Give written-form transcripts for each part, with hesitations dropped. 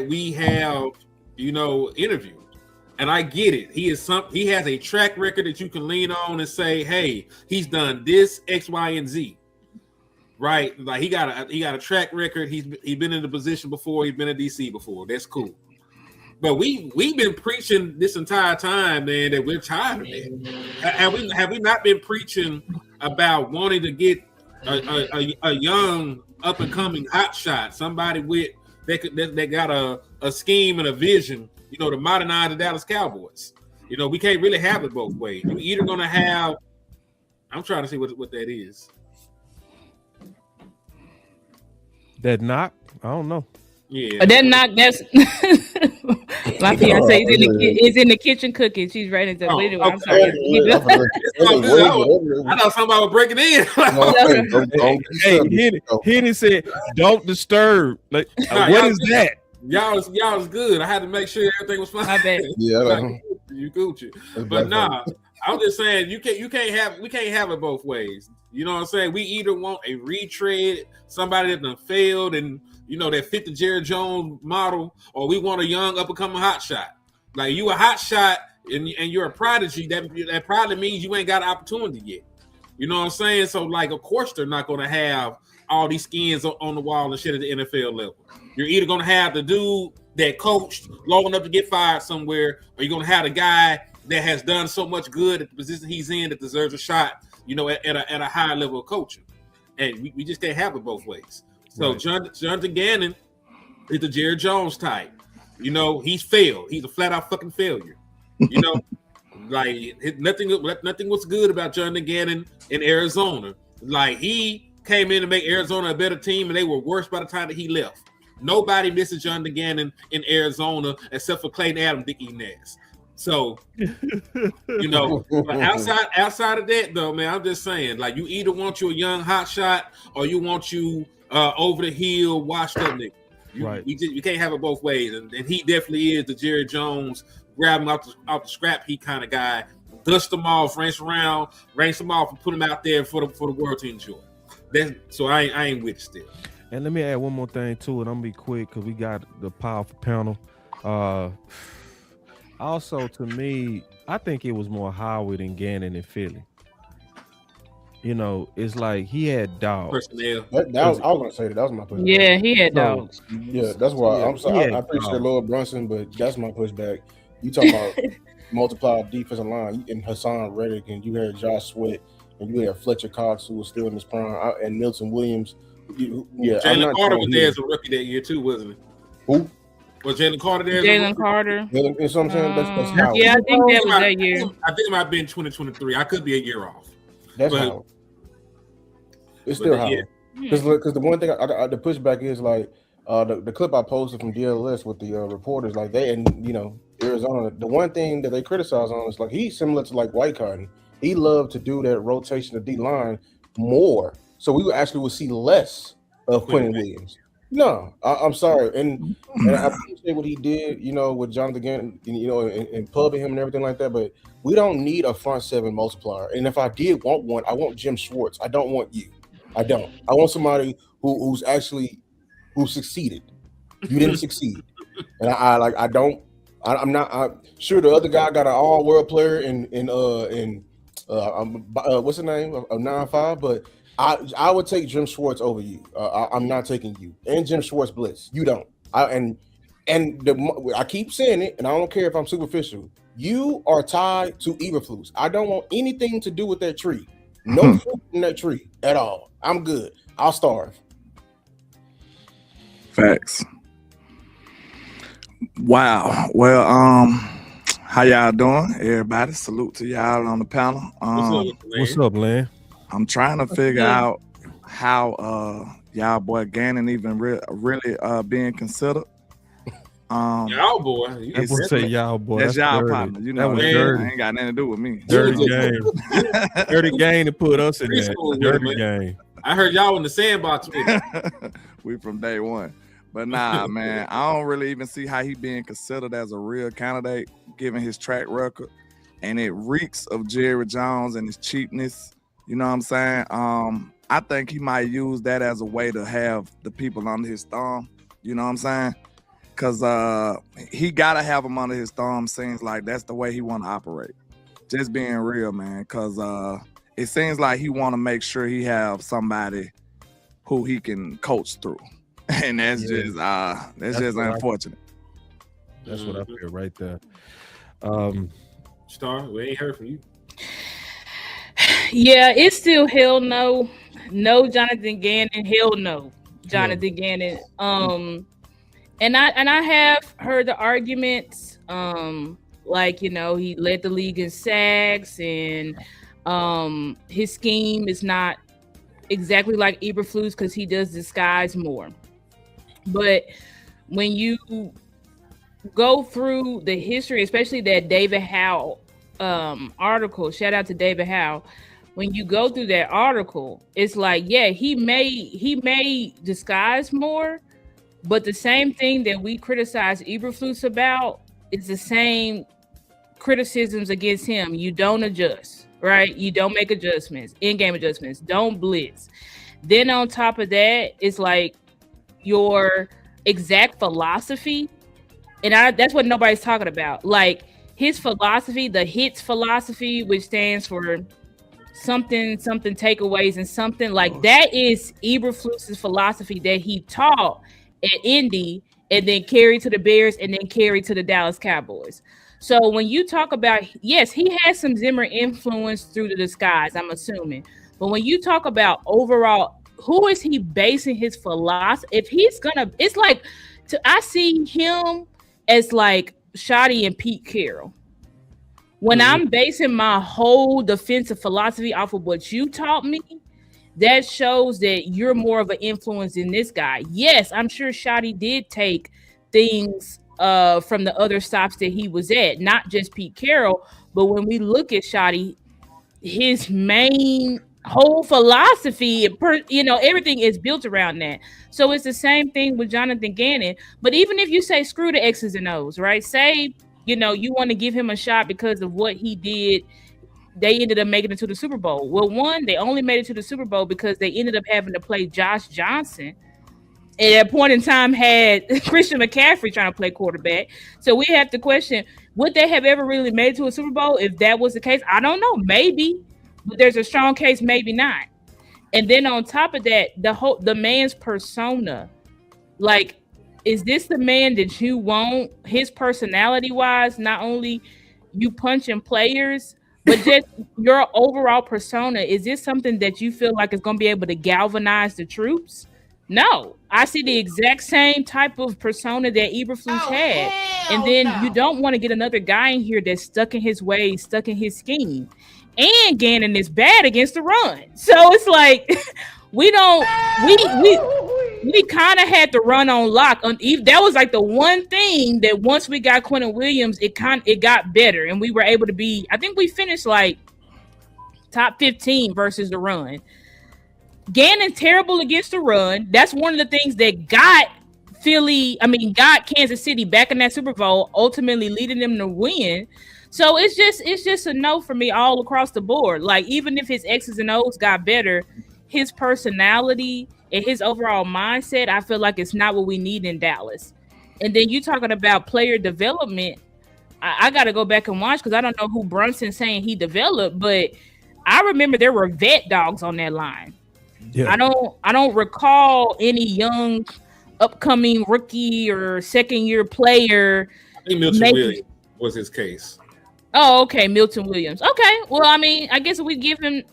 we have, interviewed. And I get it. He has a track record that you can lean on and say, hey, he's done this, X, Y, and Z. Right? Like he got a track record. He's been in the position before, he's been in DC before. That's cool. But we've been preaching this entire time, man, that we're tired of it. Have we not been preaching about wanting to get a young up and coming hot shot, somebody that got a scheme and a vision, to modernize the Dallas Cowboys? We can't really have it both ways. You're either gonna have, I'm trying to see what that is. That knock? I don't know. Yeah, that knock. That's my fiance is in the kitchen cooking. She's ready to. Okay. I'm sorry. I thought somebody was breaking in. Hey, Henny said, "Don't disturb." Like, what is that? Y'all was good. I had to make sure everything was fine. I bet. Yeah, you Gucci. But nah, I'm just saying we can't have it both ways. You know what I'm saying? We either want a retread, somebody that done failed and that fit the Jerry Jones model, or we want a young up-and-coming hot shot. Like, you a hot shot and you're a prodigy, that probably means you ain't got an opportunity yet. You know what I'm saying? So, like, of course they're not going to have all these skins on the wall and shit at the NFL level. You're either going to have the dude that coached long enough to get fired somewhere, or you're going to have the guy that has done so much good at the position he's in that deserves a shot, at a high level of coaching. And we just can't have it both ways. So right. Jonathan Gannon is the Jerry Jones type. He's failed. He's a flat out fucking failure. Like nothing was good about Jonathan Gannon in Arizona. Like, he came in to make Arizona a better team, and they were worse by the time that he left. Nobody misses Jonathan Gannon in Arizona except for Clayton Adams, Dick Enes. So, but outside of that, though, man, I'm just saying, like, you either want you a young hot shot or you want you over the hill, washed up nigga. You can't have it both ways. And he definitely is the Jerry Jones, grab him out the scrap heap kind of guy, dust them off, rinse them off, and put them out there for the world to enjoy. So I ain't with it still. And let me add one more thing to it. I'm gonna be quick because we got the powerful panel. Also, to me, I think it was more Howard and Gannon in Philly. It's like he had dogs. Personnel. I was gonna say that was my pushback. Yeah, he had dogs. Yeah, that's why I'm sorry. I appreciate Lord Brunson, but that's my pushback. You talk about multiply defensive line and Hassan Reddick, and you had Josh Sweat, and you had Fletcher Cox, who was still in his prime, and Milton Williams. Jalen Carter was there as a rookie that year too, wasn't he? Who? Was Jalen Carter there? Jalen Carter. You know what I'm saying? That's how. Yeah, I think that was that year. I think it might have been 2023. I could be a year off. That's how. It's still how. Because the one thing the pushback is like the clip I posted from DLS with the reporters, like they and Arizona. The one thing that they criticize on is like he's similar to like White Cotton. He loved to do that rotation of D line more, so we actually would see less of Quentin Williams. No, I'm sorry, and I appreciate what he did, with Jonathan Gannon, and pubbing him and everything like that. But we don't need a front seven multiplier. And if I did want one, I want Jim Schwartz. I don't want you. I don't. I want somebody who succeeded. You didn't succeed, and I'm not sure the other guy got an all-world player in what's the name of 9-5, but. I would take Jim Schwartz over you. I'm not taking you and Jim Schwartz blitz. You don't. I keep saying it, and I don't care if I'm superficial. You are tied to Eberflus. I don't want anything to do with that tree. No fruit in that tree at all. I'm good. I'll starve. Facts. Wow. Well, how y'all doing, everybody? Salute to y'all on the panel. What's up, Len? I'm trying to figure out how y'all boy Gannon even really being considered. Y'all boy. I would say y'all boy. That's y'all dirty. partner. That was dirty. Ain't got nothing to do with me. Dirty game. Dirty game to put us in there. Dirty game. I heard y'all in the sandbox with it. We from day one. But nah, man, I don't really even see how he being considered as a real candidate, given his track record. And it reeks of Jerry Jones and his cheapness. You know what I'm saying? I think he might use that as a way to have the people under his thumb. You know what I'm saying? Cause he gotta have him under his thumb. Seems like that's the way he want to operate. Just being real, man. Cause it seems like he want to make sure he have somebody who he can coach through, and that's just unfortunate. That's what I feel right there. Star, we ain't heard from you. Yeah, it's still hell no. No Jonathan Gannon, hell no. Jonathan Gannon. And I have heard the arguments, like, you know, he led the league in sacks, and his scheme is not exactly like Eberflus because he does disguise more. But when you go through the history, especially that David Howe article, shout out to David Howe. When you go through that article, it's like, yeah, he may disguise more, but the same thing that we criticize Eberflus about is the same criticisms against him. You don't adjust, right? You don't make adjustments, in-game adjustments, don't blitz. Then on top of that, it's like your exact philosophy, and that's what nobody's talking about. Like his philosophy, the HITS philosophy, which stands for something takeaways and something like that, is Eberflus's philosophy that he taught at Indy and then carried to the Bears and then carried to the Dallas Cowboys. So when you talk about, yes, he has some Zimmer influence through the disguise, I'm assuming. But when you talk about overall, who is he basing his philosophy? If he's gonna, it's like, I see him as like Shoddy and Pete Carroll. When I'm basing my whole defensive philosophy off of what you taught me, that shows that you're more of an influence than this guy. Yes, I'm sure Shoddy did take things from the other stops that he was at, not just Pete Carroll. But when we look at Shoddy, his main whole philosophy, everything is built around that. So it's the same thing with Jonathan Gannon. But even if you say screw the X's and O's, right? Say, you want to give him a shot because of what he did. They ended up making it to the Super Bowl. Well, one, they only made it to the Super Bowl because they ended up having to play Josh Johnson. And at a point in time had Christian McCaffrey trying to play quarterback. So we have to question, would they have ever really made it to a Super Bowl if that was the case? I don't know. Maybe. But there's a strong case, maybe not. And then on top of that, the man's persona. Like, is this the man that you want? His personality-wise, not only you punching players, but just your overall persona, is this something that you feel like is going to be able to galvanize the troops? No. I see the exact same type of persona that Eberflus had. And then you don't want to get another guy in here that's stuck in his ways, stuck in his scheme. And Gannon is bad against the run. So it's like we kind of had to run on lock. That was like the one thing that once we got Quentin Williams, it got better, and we were able to be. I think we finished like top 15 versus the run. Gannon terrible against the run. That's one of the things that got Kansas City back in that Super Bowl, ultimately leading them to win. So it's just a no for me all across the board. Like, even if his X's and O's got better, his personality and his overall mindset, I feel like it's not what we need in Dallas. And then you talking about player development, I got to go back and watch because I don't know who Brunson's saying he developed, but I remember there were vet dogs on that line. Yeah. I don't recall any young upcoming rookie or second year player. I think Milton Williams was his case. Oh, okay, Milton Williams. Okay, well, I mean, I guess we give him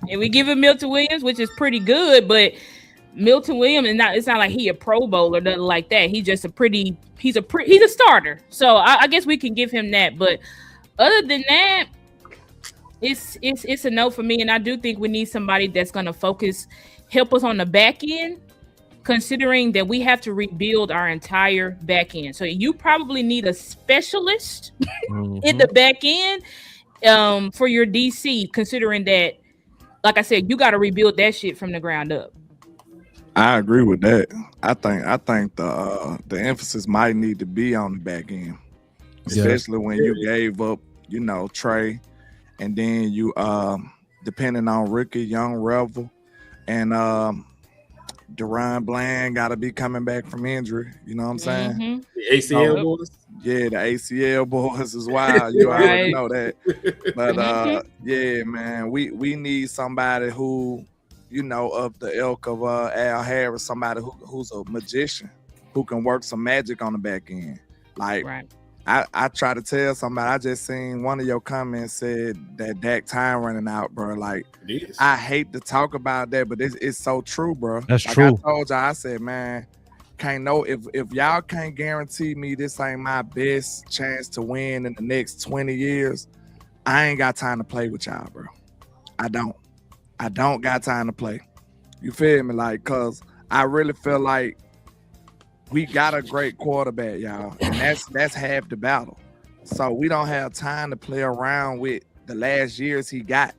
Milton Williams, which is pretty good, but Milton Williams it's not like he a Pro Bowl or nothing like that. He's just he's a starter. So I guess we can give him that. But other than that, it's a no for me. And I do think we need somebody that's gonna help us on the back end, considering that we have to rebuild our entire back end. So you probably need a specialist in the back end for your DC, considering that, like I said, you got to rebuild that shit from the ground up. I agree with that. I think the emphasis might need to be on the back end, especially when you gave up, Trey, and then you depending on Ricky, Young Revel, and Deron Bland got to be coming back from injury. You know what I'm saying? Mm-hmm. The ACL boys. Yeah, the ACL boys is wild. You already know that. But yeah, man, we need somebody who, you know, of the ilk of Al Harris, somebody who's a magician, who can work some magic on the back end. Like, I try to tell somebody, I just seen one of your comments said that Dak time running out, bro. Like, I hate to talk about that, but it's so true, bro. That's like true. I told y'all, I said, man, can't know if y'all can't guarantee me this ain't my best chance to win in the next 20 years, I ain't got time to play with y'all, bro. I don't got time to play. You feel me? Like, cause I really feel like we got a great quarterback, y'all, and that's half the battle. So we don't have time to play around with the last years he got.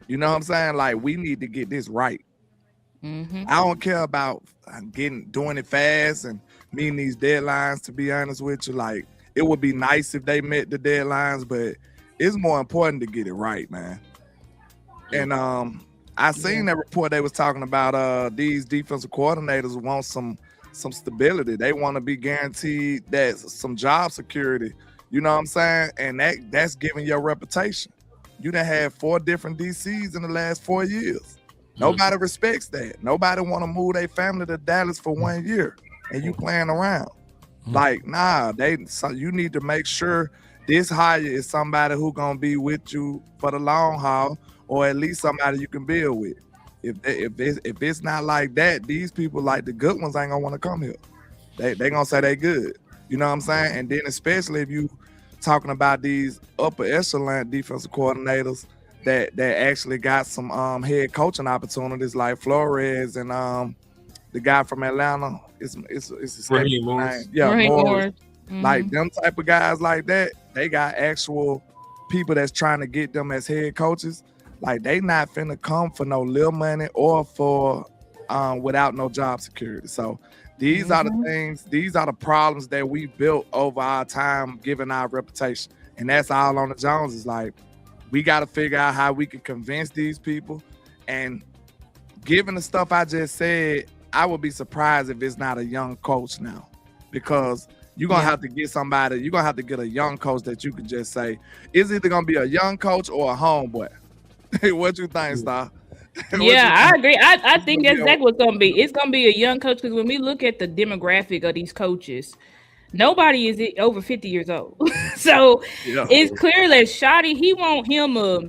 You know what I'm saying? Like, we need to get this right. Mm-hmm. I don't care about doing it fast and meeting these deadlines. To be honest with you, like, it would be nice if they met the deadlines, but it's more important to get it right, man. And I seen that report they was talking about. These defensive coordinators want some stability. They want to be guaranteed that some job security. You know what I'm saying? And that's giving your reputation. You done had 4 different DCs in the last 4 years. Nobody respects that. Nobody want to move their family to Dallas for 1 year, and you playing around. Like, nah, so you need to make sure this hire is somebody who gonna be with you for the long haul, or at least somebody you can build with. If it's not like that, these people, like the good ones, ain't gonna want to come here. They gonna say they good. You know what I'm saying? And then especially if you talking about these upper echelon defensive coordinators that actually got some head coaching opportunities, like Flores and the guy from Atlanta. It's Raheem Morris. Yeah, Morris. Mm-hmm. Like them type of guys like that, they got actual people that's trying to get them as head coaches. Like, they not finna come for no little money or for without no job security. So these are the things, these are the problems that we built over our time, given our reputation. And that's all on the Joneses. Like, we got to figure out how we can convince these people. And given the stuff I just said, I would be surprised if it's not a young coach now, because you're going to have to get somebody, you're going to have to get a young coach that you can just say, it's either going to be a young coach or a homeboy. What you think, Star? Yeah, I agree. I think that's exactly what's going to be. It's going to be a young coach, because when we look at the demographic of these coaches, nobody is over 50 years old. So it's clear that Shotty, he want him a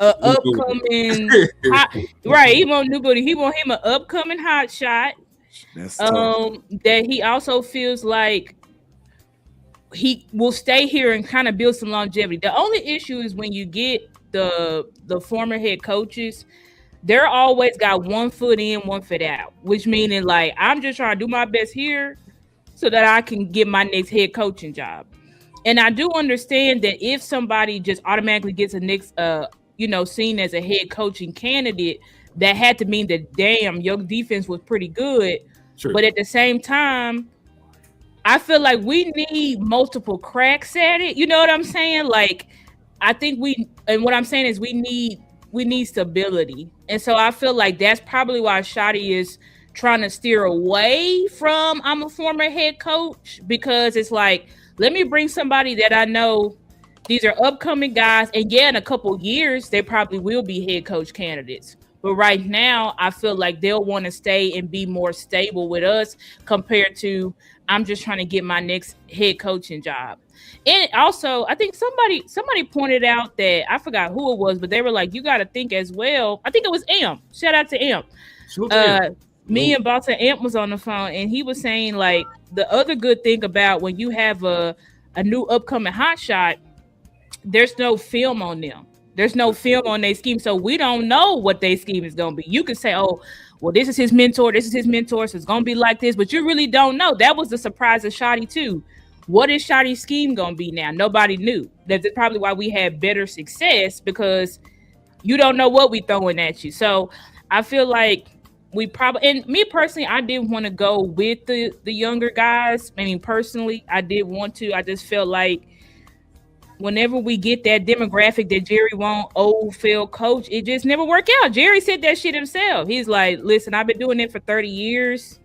upcoming hot, right? He want nobody. He want him an upcoming hot shot. That he also feels like he will stay here and kind of build some longevity. The only issue is when you get the former head coaches, they're always got 1 foot in, 1 foot out, which meaning, like, I'm just trying to do my best here so that I can get my next head coaching job. And I do understand that if somebody just automatically gets a next, seen as a head coaching candidate, that had to mean that, damn, your defense was pretty good. True. But at the same time, I feel like we need multiple cracks at it. You know what I'm saying? Like, I think what I'm saying is we need stability. And so I feel like that's probably why Shotty is trying to steer away from I'm a former head coach, because it's like, let me bring somebody that I know these are upcoming guys, and in a couple years they probably will be head coach candidates. But right now I feel like they'll want to stay and be more stable with us compared to I'm just trying to get my next head coaching job. And also, I think somebody pointed out that, I forgot who it was, but they were like, you got to think as well. I think it was Amp. Shout out to Amp. Me and Balta Amp was on the phone, and he was saying, like, the other good thing about when you have a new upcoming hotshot, there's no film on them. There's no film on their scheme, so we don't know what their scheme is going to be. You can say, oh, well, this is his mentor, so it's going to be like this, but you really don't know. That was the surprise of Shotty, too. What is Shotty's scheme going to be now? Nobody knew. That's probably why we had better success, because you don't know what we throwing at you. So I feel like we probably, and me personally, I didn't want to go with the younger guys. I mean, personally, I did want to. I just felt like whenever we get that demographic that Jerry want, old field coach, it just never work out. Jerry said that shit himself. He's like, listen, I've been doing it for 30 years.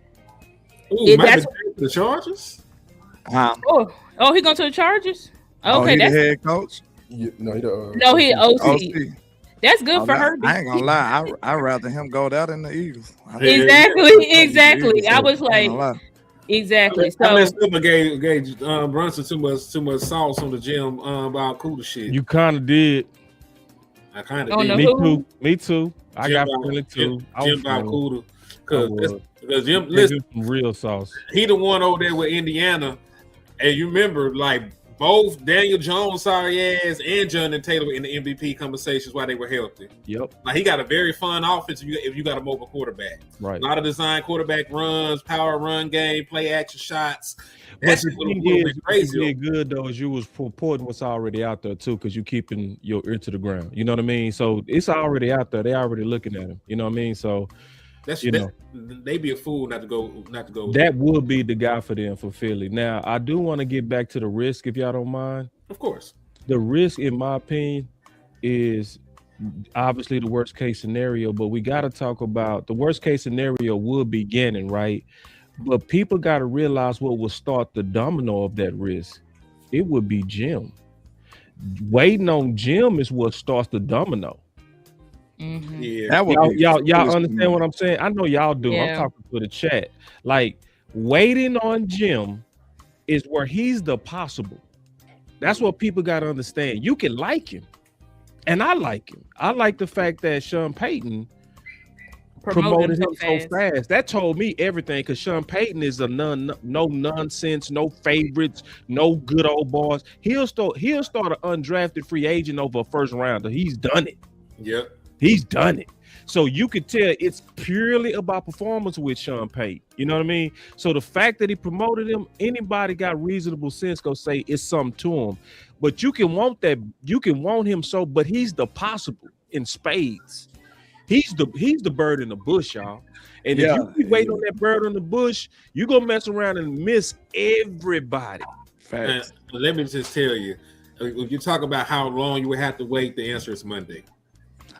Ooh, that's the Chargers. Oh, he going to the Chargers? Okay, that's the head coach. He OC. That's good for her. I ain't gonna lie. I'd rather him go there than the Eagles. Exactly. I was like, exactly. So I messed up and gave Brunson too much sauce on the gym about Cuda shit. You kind of did. I kind of did. Me too. I got feeling too. Jim about Cuda because Jim, listen, some real sauce. He the one over there with Indiana, and you remember like. Both Daniel Jones, sorry ass, and Jonathan Taylor in the MVP conversations while they were healthy. Yep. Like he got a very fun offense if you got a mobile quarterback. Right. A lot of design quarterback runs, power run game, play action shots. But the thing is, crazy. What you did good though is you was reporting what's already out there too, because you keeping your ear to the ground. You know what I mean? So it's already out there. They already looking at him. You know what I mean? So. They'd be a fool not to go. That would be the guy for them for Philly. Now, I do want to get back to the risk, if y'all don't mind. Of course. The risk, in my opinion, is obviously the worst case scenario, but we got to talk about the worst case scenario would be Gannon, right? But people got to realize what will start the domino of that risk. It would be Jim. Waiting on Jim is what starts the domino. Mm-hmm. Yeah, y'all understand what I'm saying? I know y'all do. Yeah. I'm talking to the chat. Like waiting on Jim is where he's the possible. That's what people got to understand. You can like him, and I like him. I like the fact that Sean Payton promoted him so fast. That told me everything because Sean Payton is a no nonsense, no favorites, no good old boss. He'll start an undrafted free agent over a first rounder. He's done it. Yep. He's done it. So you could tell it's purely about performance with Sean Payton. You know what I mean? So the fact that he promoted him, anybody got reasonable sense go say it's something to him. But you can want that. You can want him so, but he's the possible in spades. He's the bird in the bush, y'all. And if you keep waiting on that bird in the bush, you're gonna mess around and miss everybody. Facts. Let me just tell you, if you talk about how long you would have to wait, the answer is Monday.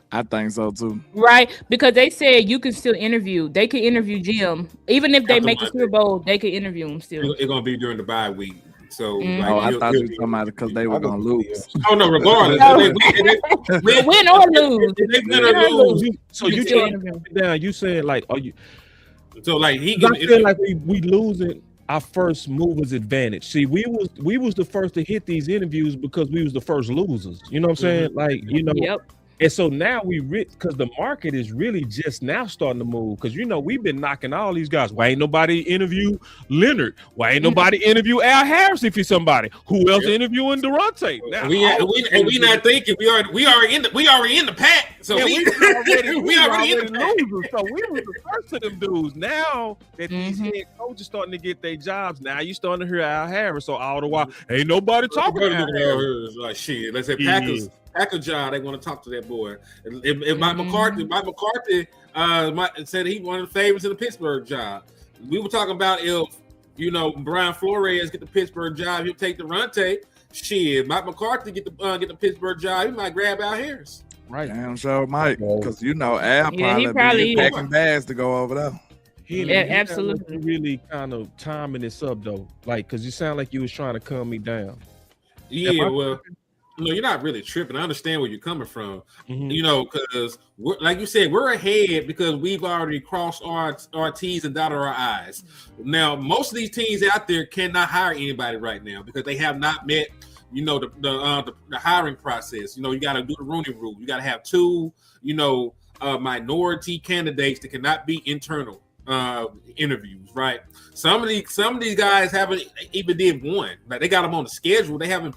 I think so too. Right, because they said you can still interview. They could interview Jim, even if they make the Super Bowl. They could interview him still. It's gonna be during the bye week. So, I thought you were talking about it because they were gonna lose. Oh no, regardless, they win or lose. They win or lose. So you down? You saying like, are you? So like I feel like we losing our first movers advantage. See, we was the first to hit these interviews because we was the first losers. You know what I'm saying? Like, you know. Yep. And so now because the market is really just now starting to move. Because, you know, we've been knocking all these guys. Why ain't nobody interview Leonard? Why ain't nobody interview Al Harris if he's somebody? Who else interviewing Durante? Now, we not thinking we already in the pack. So we already in the losers. So we were the first of them dudes. Now that these head coaches starting to get their jobs, now you starting to hear Al Harris. So all the while, ain't nobody talking about Al Harris. Like shit. Let's say Packer job, they want to talk to that boy. If Mike McCarthy said he one of the favorites in the Pittsburgh job. We were talking about if Brian Flores get the Pittsburgh job, he'll take the Durante. Shit, Mike McCarthy get the Pittsburgh job, he might grab Al Harris. Right, damn sure, Mike, because Al probably packing bags to go over there. Absolutely. Really kind of timing this up though, like because you sound like you was trying to calm me down. Yeah, well. No, you're not really tripping. I understand where you're coming from. Because like you said, we're ahead because we've already crossed our T's and dotted our I's. Now, most of these teams out there cannot hire anybody right now because they have not met, the hiring process. You got to do the Rooney Rule. You got to have two, minority candidates that cannot be internal interviews, right? Some of these guys haven't even did one. Like they got them on the schedule. They haven't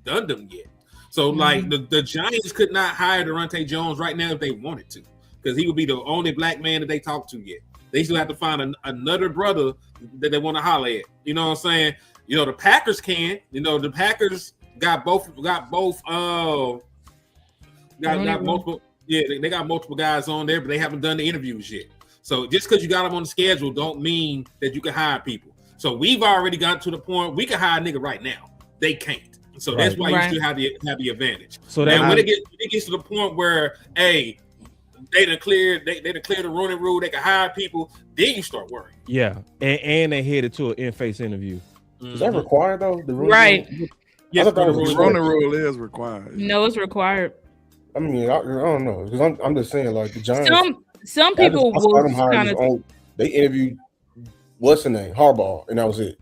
done them yet. So, like, the Giants could not hire Durante Jones right now if they wanted to, because he would be the only black man that they talk to yet. They still have to find another brother that they want to holler at. You know what I'm saying? The Packers can. The Packers got multiple. Yeah, they got multiple guys on there, but they haven't done the interviews yet. So just because you got them on the schedule, don't mean that you can hire people. So we've already gotten to the point we can hire a nigga right now. They can't. So that's why you still have the advantage. So now when it gets to the point where, hey, they done cleared the running rule, they can hire people, then you start worrying. Yeah, and they headed to an in-face interview. Is that required though? The right. Yes, the running rule is required. No, it's required. I mean, I don't know, because I'm just saying, like the Giants. Some people will kind of. They interviewed what's the name, Harbaugh, and that was it.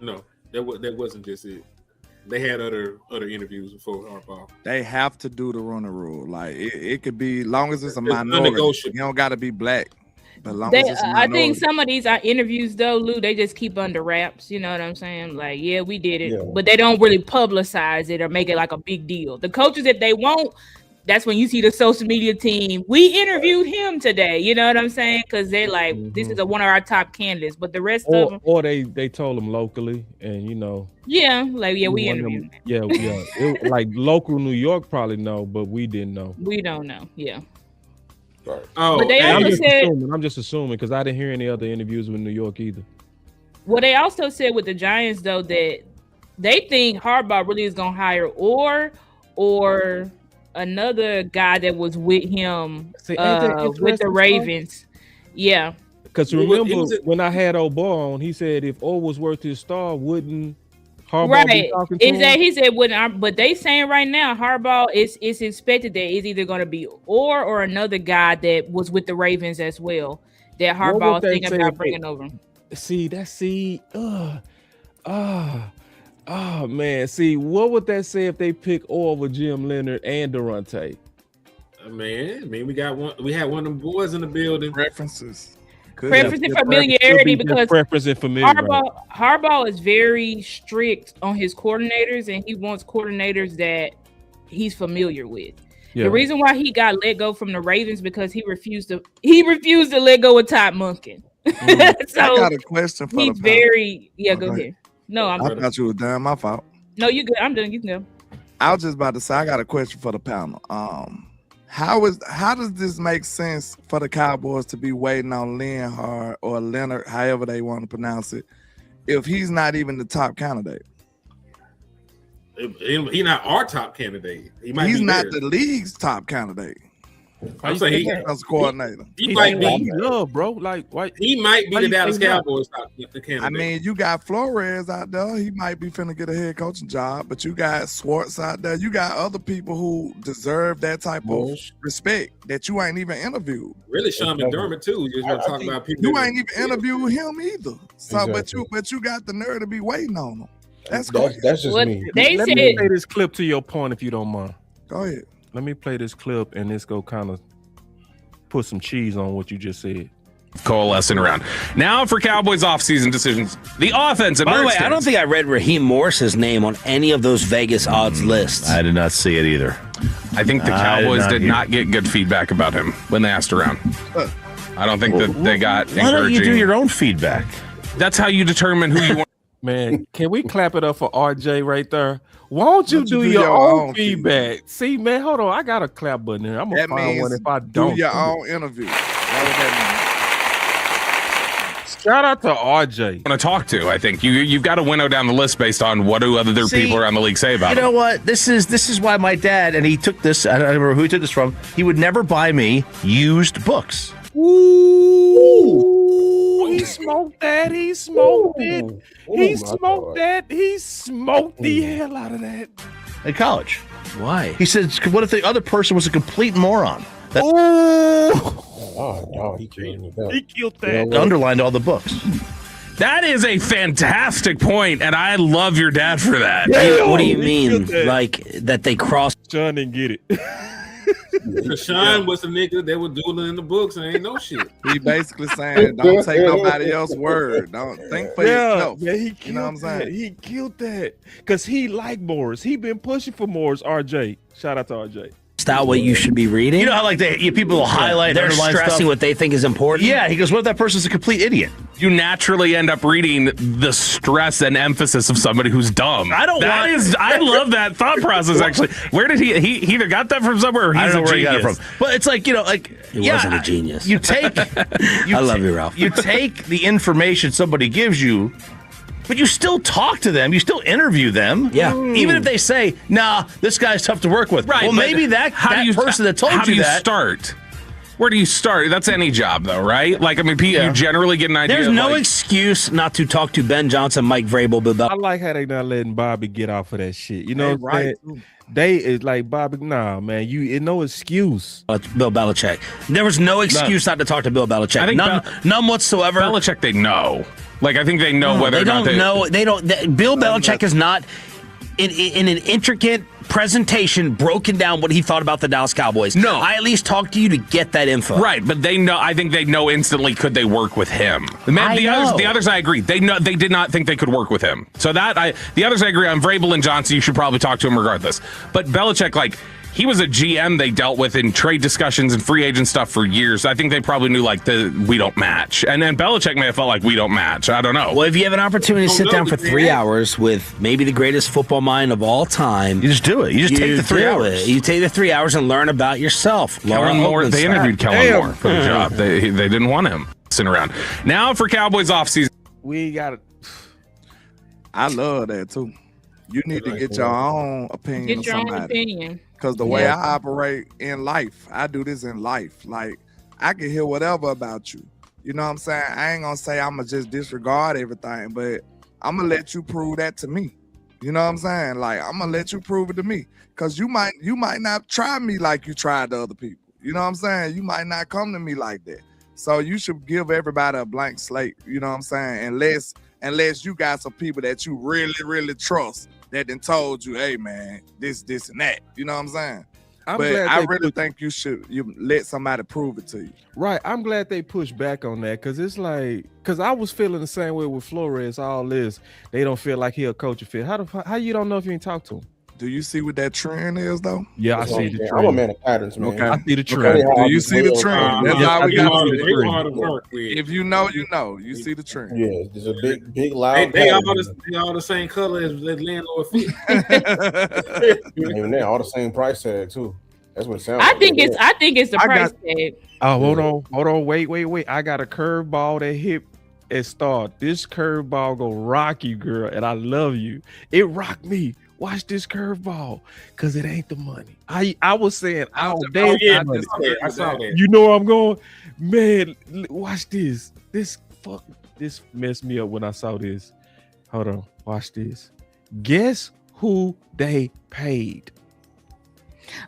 No, that wasn't just it. They had other interviews before Harbaugh. They have to do the running rule. Like it could be, long as it's a minority. You don't got to be black. But long as it's a minority. I think some of these interviews, though, Lou, they just keep under wraps. You know what I'm saying? Like, yeah, we did it, but they don't really publicize it or make it like a big deal. The coaches that they won't, that's when you see the social media team. We interviewed him today. You know what I'm saying? Because they're like, this is one of our top candidates. But the rest of them, or they told them locally, and you know, we interviewed him. It, like local New York probably know, but we didn't know. We don't know. Yeah. Right. Oh, but they also said, I'm just assuming because I didn't hear any other interviews with New York either. Well, they also said with the Giants though that they think Harbaugh really is gonna hire or another guy that was with him with the Ravens. Yeah. Because remember when I had O'Bo on, he said if O was worth his star, wouldn't Harbaugh be talking to him? He said wouldn't. But they saying right now Harbaugh is expected that it's either going to be or another guy that was with the Ravens as well that Harbaugh thinking about bringing over. Oh man, see, what would that say if they pick over Jim Leonard and Durante? Man, we got one. We had one of them boys in the building. Preferences and familiarity because preference and familiarity. Harbaugh is very strict on his coordinators, and he wants coordinators that he's familiar with. Yeah. The reason why he got let go from the Ravens because he refused to let go of Todd Monken. So I got a question for he's very go ahead. No, I thought you were done. My fault. No, you good. I'm done. You can go. I was just about to say I got a question for the panel. How does this make sense for the Cowboys to be waiting on Leonhard or Leonard, however they want to pronounce it, if he's not even the top candidate? He's not our top candidate. He's not the league's top candidate. I'm saying as coordinator. He might be love, bro. Like, why? He might be the Dallas Cowboys top candidate. I mean, you got Flores out there. He might be finna get a head coaching job, but you got Schwartz out there. You got other people who deserve that type of respect that you ain't even interviewed. Really, Sean McDermott too. You're gonna talk about people. You ain't even interviewed him either. So, but you got the nerve to be waiting on him. That's just me. Let me play this clip to your point, if you don't mind. Go ahead. Let me play this clip and this go kind of put some cheese on what you just said. Coalescing around. Now for Cowboys offseason decisions. The offense. By the way, I don't think I read Raheem Morris's name on any of those Vegas odds lists. I did not see it either. I think the Cowboys did not get good feedback about him when they asked around. I don't think that they got encouraging. Why don't you do your own feedback? That's how you determine who you want. Man, can we clap it up for RJ right there? Why don't you do your own feedback? See, man, hold on. I got a clap button here. I'm going to find one if I don't. Do your own interview. Shout out to RJ. Want to talk to? I think you've got to winnow down the list based on what do other people around the league say about it. You know what? This is why my dad, and he took this. I don't remember who he took this from. He would never buy me used books. Ooh. He smoked that. He smoked it. He smoked that. He smoked the hell out of that. In college. Why? He said, what if the other person was a complete moron? He killed that. He killed that. Underlined all the books. That is a fantastic point, and I love your dad for that. What do you mean? Like that they crossed? Sean didn't get it. Sean was the nigga that was doing in the books and ain't no shit. He basically saying, don't take nobody else's word. Don't think for yourself. Yeah, he killed what I'm saying? He killed that because he liked Morris. He been pushing for Morris. RJ, shout out to RJ. Is that what you should be reading? You know how like people will highlight, they're stressing stuff? What they think is important. Yeah, he goes, what if that person's a complete idiot? You naturally end up reading the stress and emphasis of somebody who's dumb. I love that thought process. Actually, where did he either got that from somewhere? Or he's I don't know where genius. he got it from. But it's like he wasn't a genius. You take. I love you, Ralph. You take the information somebody gives you, But you still talk to them. You still interview them. Yeah. Even if they say, nah, this guy's tough to work with. Right. Well, maybe that person that told you that. How do you start? Where do you start? That's any job, though, right? Like, I mean, you generally get an idea. There's no excuse not to talk to Ben Johnson, Mike Vrabel, Bill Belichick. I like how they not letting Bobby get off of that shit. You know what I'm saying? They is like, Bobby, nah, man, no excuse. Bill Belichick. There was no excuse not to talk to Bill Belichick. I think none whatsoever. Belichick, they know. Like, I think they know whether or not they know. They don't. Bill Belichick is not in an intricate presentation broken down what he thought about the Dallas Cowboys. No. I at least talked to you to get that info. Right, but they know. I think they know instantly. Could they work with him? The others, I agree. They know. They did not think they could work with him. So the others, I agree on. Vrabel and Johnson, you should probably talk to him regardless. But Belichick, like, he was a GM they dealt with in trade discussions and free agent stuff for years. I think they probably knew, like, we don't match. And then Belichick may have felt like we don't match. I don't know. Well, if you have an opportunity to sit down for 3 hours with maybe the greatest football mind of all time, you just do it. You just take the 3 hours. You take the 3 hours and learn about yourself. Kellen Moore, they interviewed Kellen Moore for the job. They didn't want him sitting around. Now for Cowboys offseason. We got it. I love that, too. You need to get your own opinion. Get your own opinion. Because the way I operate in life, I do this in life. Like, I can hear whatever about you. You know what I'm saying? I ain't going to say I'm going to just disregard everything, but I'm going to let you prove that to me. You know what I'm saying? Like, I'm going to let you prove it to me. Because you might not try me like you tried to other people. You know what I'm saying? You might not come to me like that. So you should give everybody a blank slate. You know what I'm saying? Unless you got some people that you really, really trust that then told you, hey man, this and that. You know what I'm saying? I really think you let somebody prove it to you. Right. I'm glad they pushed back on that because it's like, because I was feeling the same way with Flores. All this, they don't feel like he'll coach a fit. How you don't know if you ain't talk to him? Do you see what that trend is, though? Yeah, I see the trend. I'm a man of patterns, man. Okay. I see the trend. Do you see the trend? That's how we got to work with. If you know, you know. You see the trend. Yeah, there's a big, loud. They all the same color as landlord feet. Even they're all the same price tag too. That's what it sounds. I think it's the price tag. Oh, hold on, wait. I got a curveball that hit at start. This curveball go rock you, girl, and I love you. It rocked me. Watch this curveball, cause it ain't the money. I was saying all day. I saw that. You know where I'm going, man. Watch this. This messed me up when I saw this. Hold on, watch this. Guess who they paid?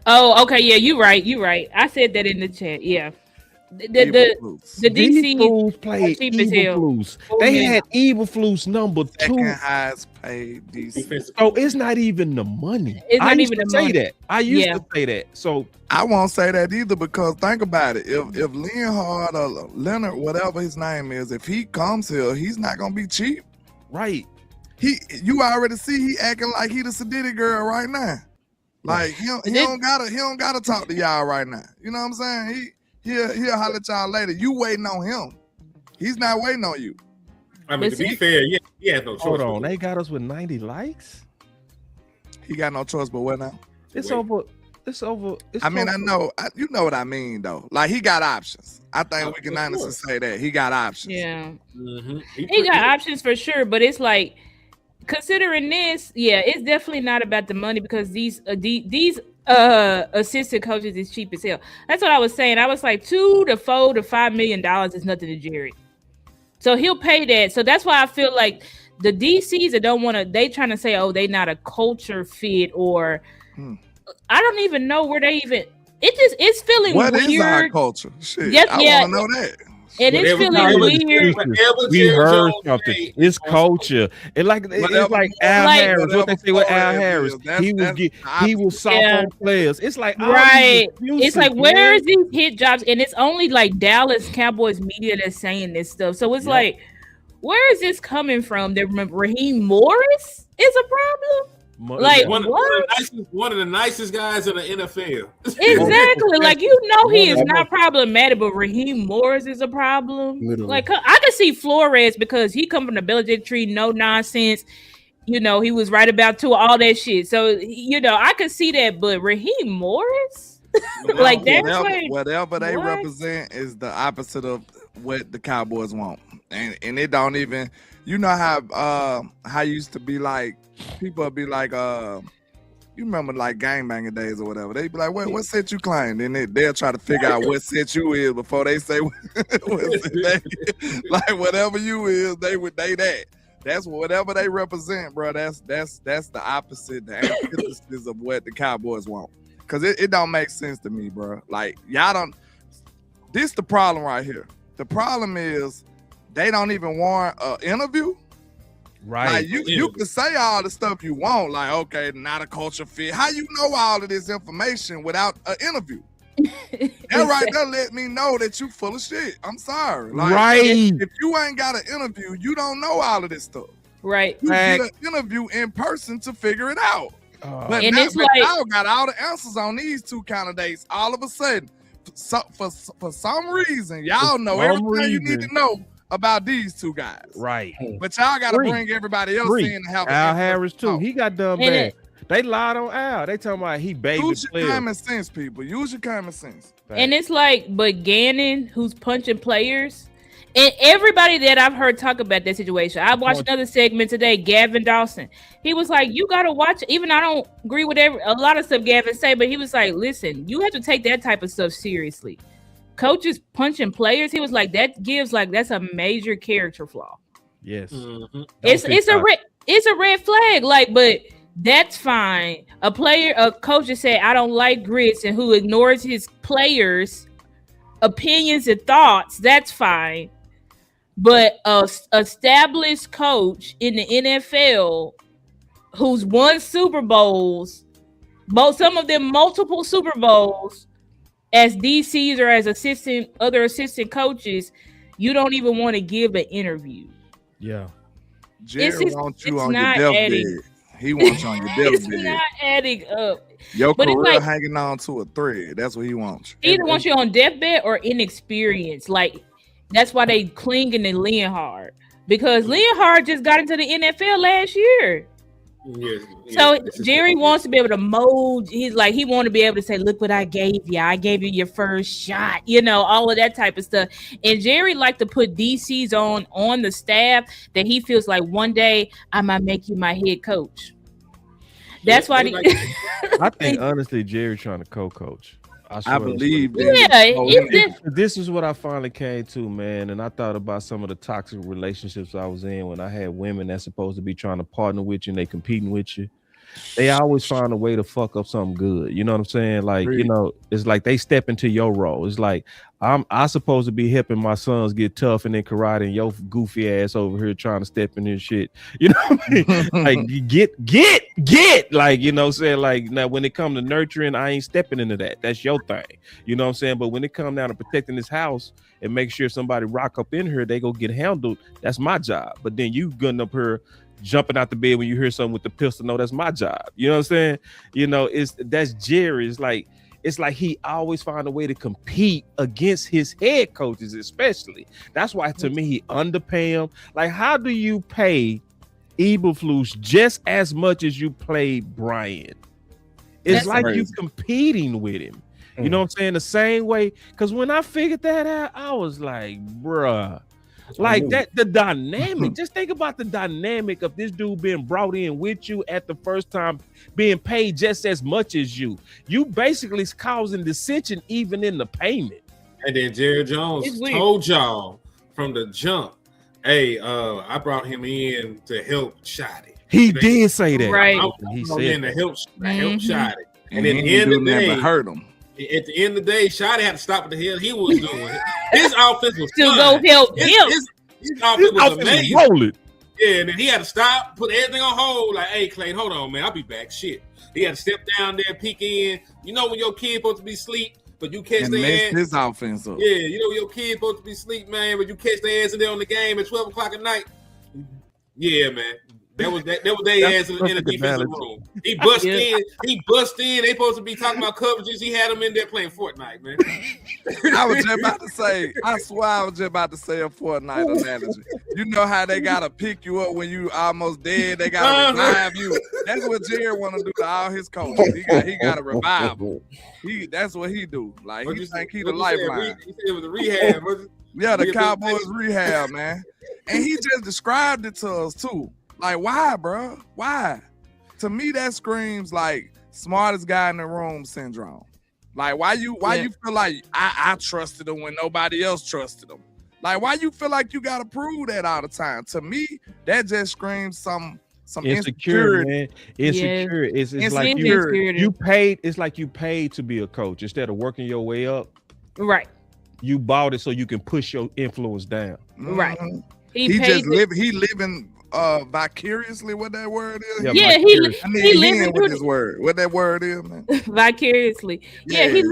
Oh, okay, yeah, you're right. I said that in the chat. Yeah. The DC Fools played Eberflus. They had Eberflus number 2. Second highest paid DC. So it's not even the money. I used to say that. So I won't say that either because think about it. If Leonhard or Leonard, whatever his name is, if he comes here, he's not gonna be cheap. Right. You already see he acting like he the Sadiddy girl right now. Like he don't gotta talk to y'all right now. You know what I'm saying? He'll holler at y'all later. You waiting on him. He's not waiting on you. I mean, to be fair, he had no choice. Hold on, they got us with 90 likes. He got no choice but what now? It's over. I mean, I know. You know what I mean, though. Like he got options. I think we can honestly say that he got options. Yeah, he got options for sure. But it's like, considering this, it's definitely not about the money because these assistant coaches is cheap as hell. That's what I was saying. I was like, $2 to $4 to $5 million is nothing to Jerry. So he'll pay that. So that's why I feel like the DCs that don't want to, they trying to say, oh, they not a culture fit or I don't even know where they even. It's feeling what weird. What is our culture? Shit, yep, I want to know that. It is feeling weird. We heard something. It's culture. It's like Al Harris. What they say with Al Harris? He was soft on players. It's like right. It's like where is these hit jobs? And it's only like Dallas Cowboys media that's saying this stuff. So it's like, where is this coming from? That Raheem Morris is a problem. Like one of the nicest guys in the NFL. Exactly. Like he is not problematic, but Raheem Morris is a problem. Literally. Like I could see Flores because he come from the Belichick tree, no nonsense. He was right about all that shit. So I could see that, but Raheem Morris, like that's whatever they represent is the opposite of what the Cowboys want, and it don't even. You know how used to be like people would be like you remember like gangbanging days or whatever. They'd be like, what set you claim? Then they'll try to figure out what set you is before they say what set like whatever you is, they that. That's whatever they represent, bro. That's the opposite, the antithesis of what the Cowboys want. Cause it don't make sense to me, bro. Like y'all don't. This the problem right here. The problem is they don't even want an interview. Right. Like you can say all the stuff you want, like, okay, not a culture fit. How you know all of this information without an interview? That right there let me know that you full of shit. I'm sorry. Like, right. If you ain't got an interview, you don't know all of this stuff. Right. You get an interview in person to figure it out. But and now, it's like y'all got all the answers on these two candidates. All of a sudden, for some reason, y'all know everything you need to know about these two guys. Right. But y'all got to bring everybody else in to help. Al Harris too. He got done bad. They lied on Al. They talking about he baby Use your players. common sense, people. Use your common sense. And it's like, but Gannon, who's punching players, and everybody that I've heard talk about that situation. I watched another segment today, Gavin Dawson. He was like, you got to watch it. Even I don't agree with a lot of stuff Gavin say, but he was like, listen, you have to take that type of stuff seriously. Coaches punching players, he was like, that's a major character flaw. Yes. Mm-hmm. It's a red flag. Like, but that's fine. A coach that say, I don't like grits and who ignores his players' opinions and thoughts, that's fine. But a established coach in the NFL who's won Super Bowls, some of them multiple Super Bowls, as DCs or as other assistant coaches, you don't even want to give an interview. Yeah. Jerry wants you on your deathbed. He wants you on your deathbed. It's not adding up. Your career hanging on to a thread. That's what he wants. He either wants you on deathbed or inexperienced. Like, that's why they clinging to Leonhard. Because Leonhard just got into the NFL last year. Yes, so Jerry wants to be able to mold. He's like, he want to be able to say, look what I gave you. I gave you your first shot, all of that type of stuff. And Jerry like to put DCs on the staff that he feels like one day I might make you my head coach. That's why I think honestly Jerry trying to co-coach. I believe this is what I finally came to, man. And I thought about some of the toxic relationships I was in when I had women that's supposed to be trying to partner with you and they competing with you. They always find a way to fuck up something good. You know what I'm saying? Like, it's like they step into your role. It's like I supposed to be helping my sons get tough and then karate, and your goofy ass over here trying to step in this shit. You know what I mean? Like get like, you know what I'm saying? Like, now when it comes to nurturing, I ain't stepping into that. That's your thing. You know what I'm saying? But when it comes down to protecting this house and make sure somebody rock up in here, they go get handled. That's my job. But then you gunning up here jumping out the bed when you hear something with the pistol. No, that's my job. You know what I'm saying? That's Jerry. It's like he always find a way to compete against his head coaches, especially. That's why to me he underpay him. Like, how do you pay Eberflus just as much as you play Brian? It's that's like crazy. You competing with him. You know what I'm saying? The same way. Because when I figured that out, I was like, bruh. Like that, the dynamic. Just think about the dynamic of this dude being brought in with you at the first time, being paid just as much as you. You basically causing dissension even in the payment. And then Jerry Jones told y'all from the jump, hey, I brought him in to help Shotty. He did say that. Right. He said to help Shotty. And at the end of the day, hurt him. At the end of the day, Shotty had to stop what the hell he was doing. His offense was to go help him. His offense was amazing. Rolling. Yeah, and then he had to stop, put everything on hold. Like, hey, Clay, hold on, man, I'll be back. Shit. He had to step down there, peek in. You know when your kid supposed to be asleep, but you catch their ass. His offense up. Yeah, you know your kid supposed to be asleep, man, but you catch their ass in there on the game at 12 o'clock at night. Yeah, man. That was their ass in the defensive room. He bust in. They supposed to be talking about coverages. He had them in there playing Fortnite, man. I was just about to say, I swear I was just about to say a Fortnite analogy. You know how they gotta pick you up when you almost dead? They gotta revive you. That's what Jerry want to do to all his coaches. He got to revive them. That's what he do. Like, he think he the lifeline. He said it was a rehab. Yeah, the Cowboys rehab, man. And he just described it to us too. Like, why, bro? Why? To me, that screams like smartest guy in the room syndrome. Like, why you feel like I trusted him when nobody else trusted him? Like, why you feel like you gotta prove that all the time? To me, that just screams some insecurity. Man. Insecure. Yeah. It's like you paid. It's like you paid to be a coach instead of working your way up. Right. You bought it so you can push your influence down. Right. He just living vicariously. What that word is? Yeah, he living with his word. What that word is, man? Vicariously. Yeah, he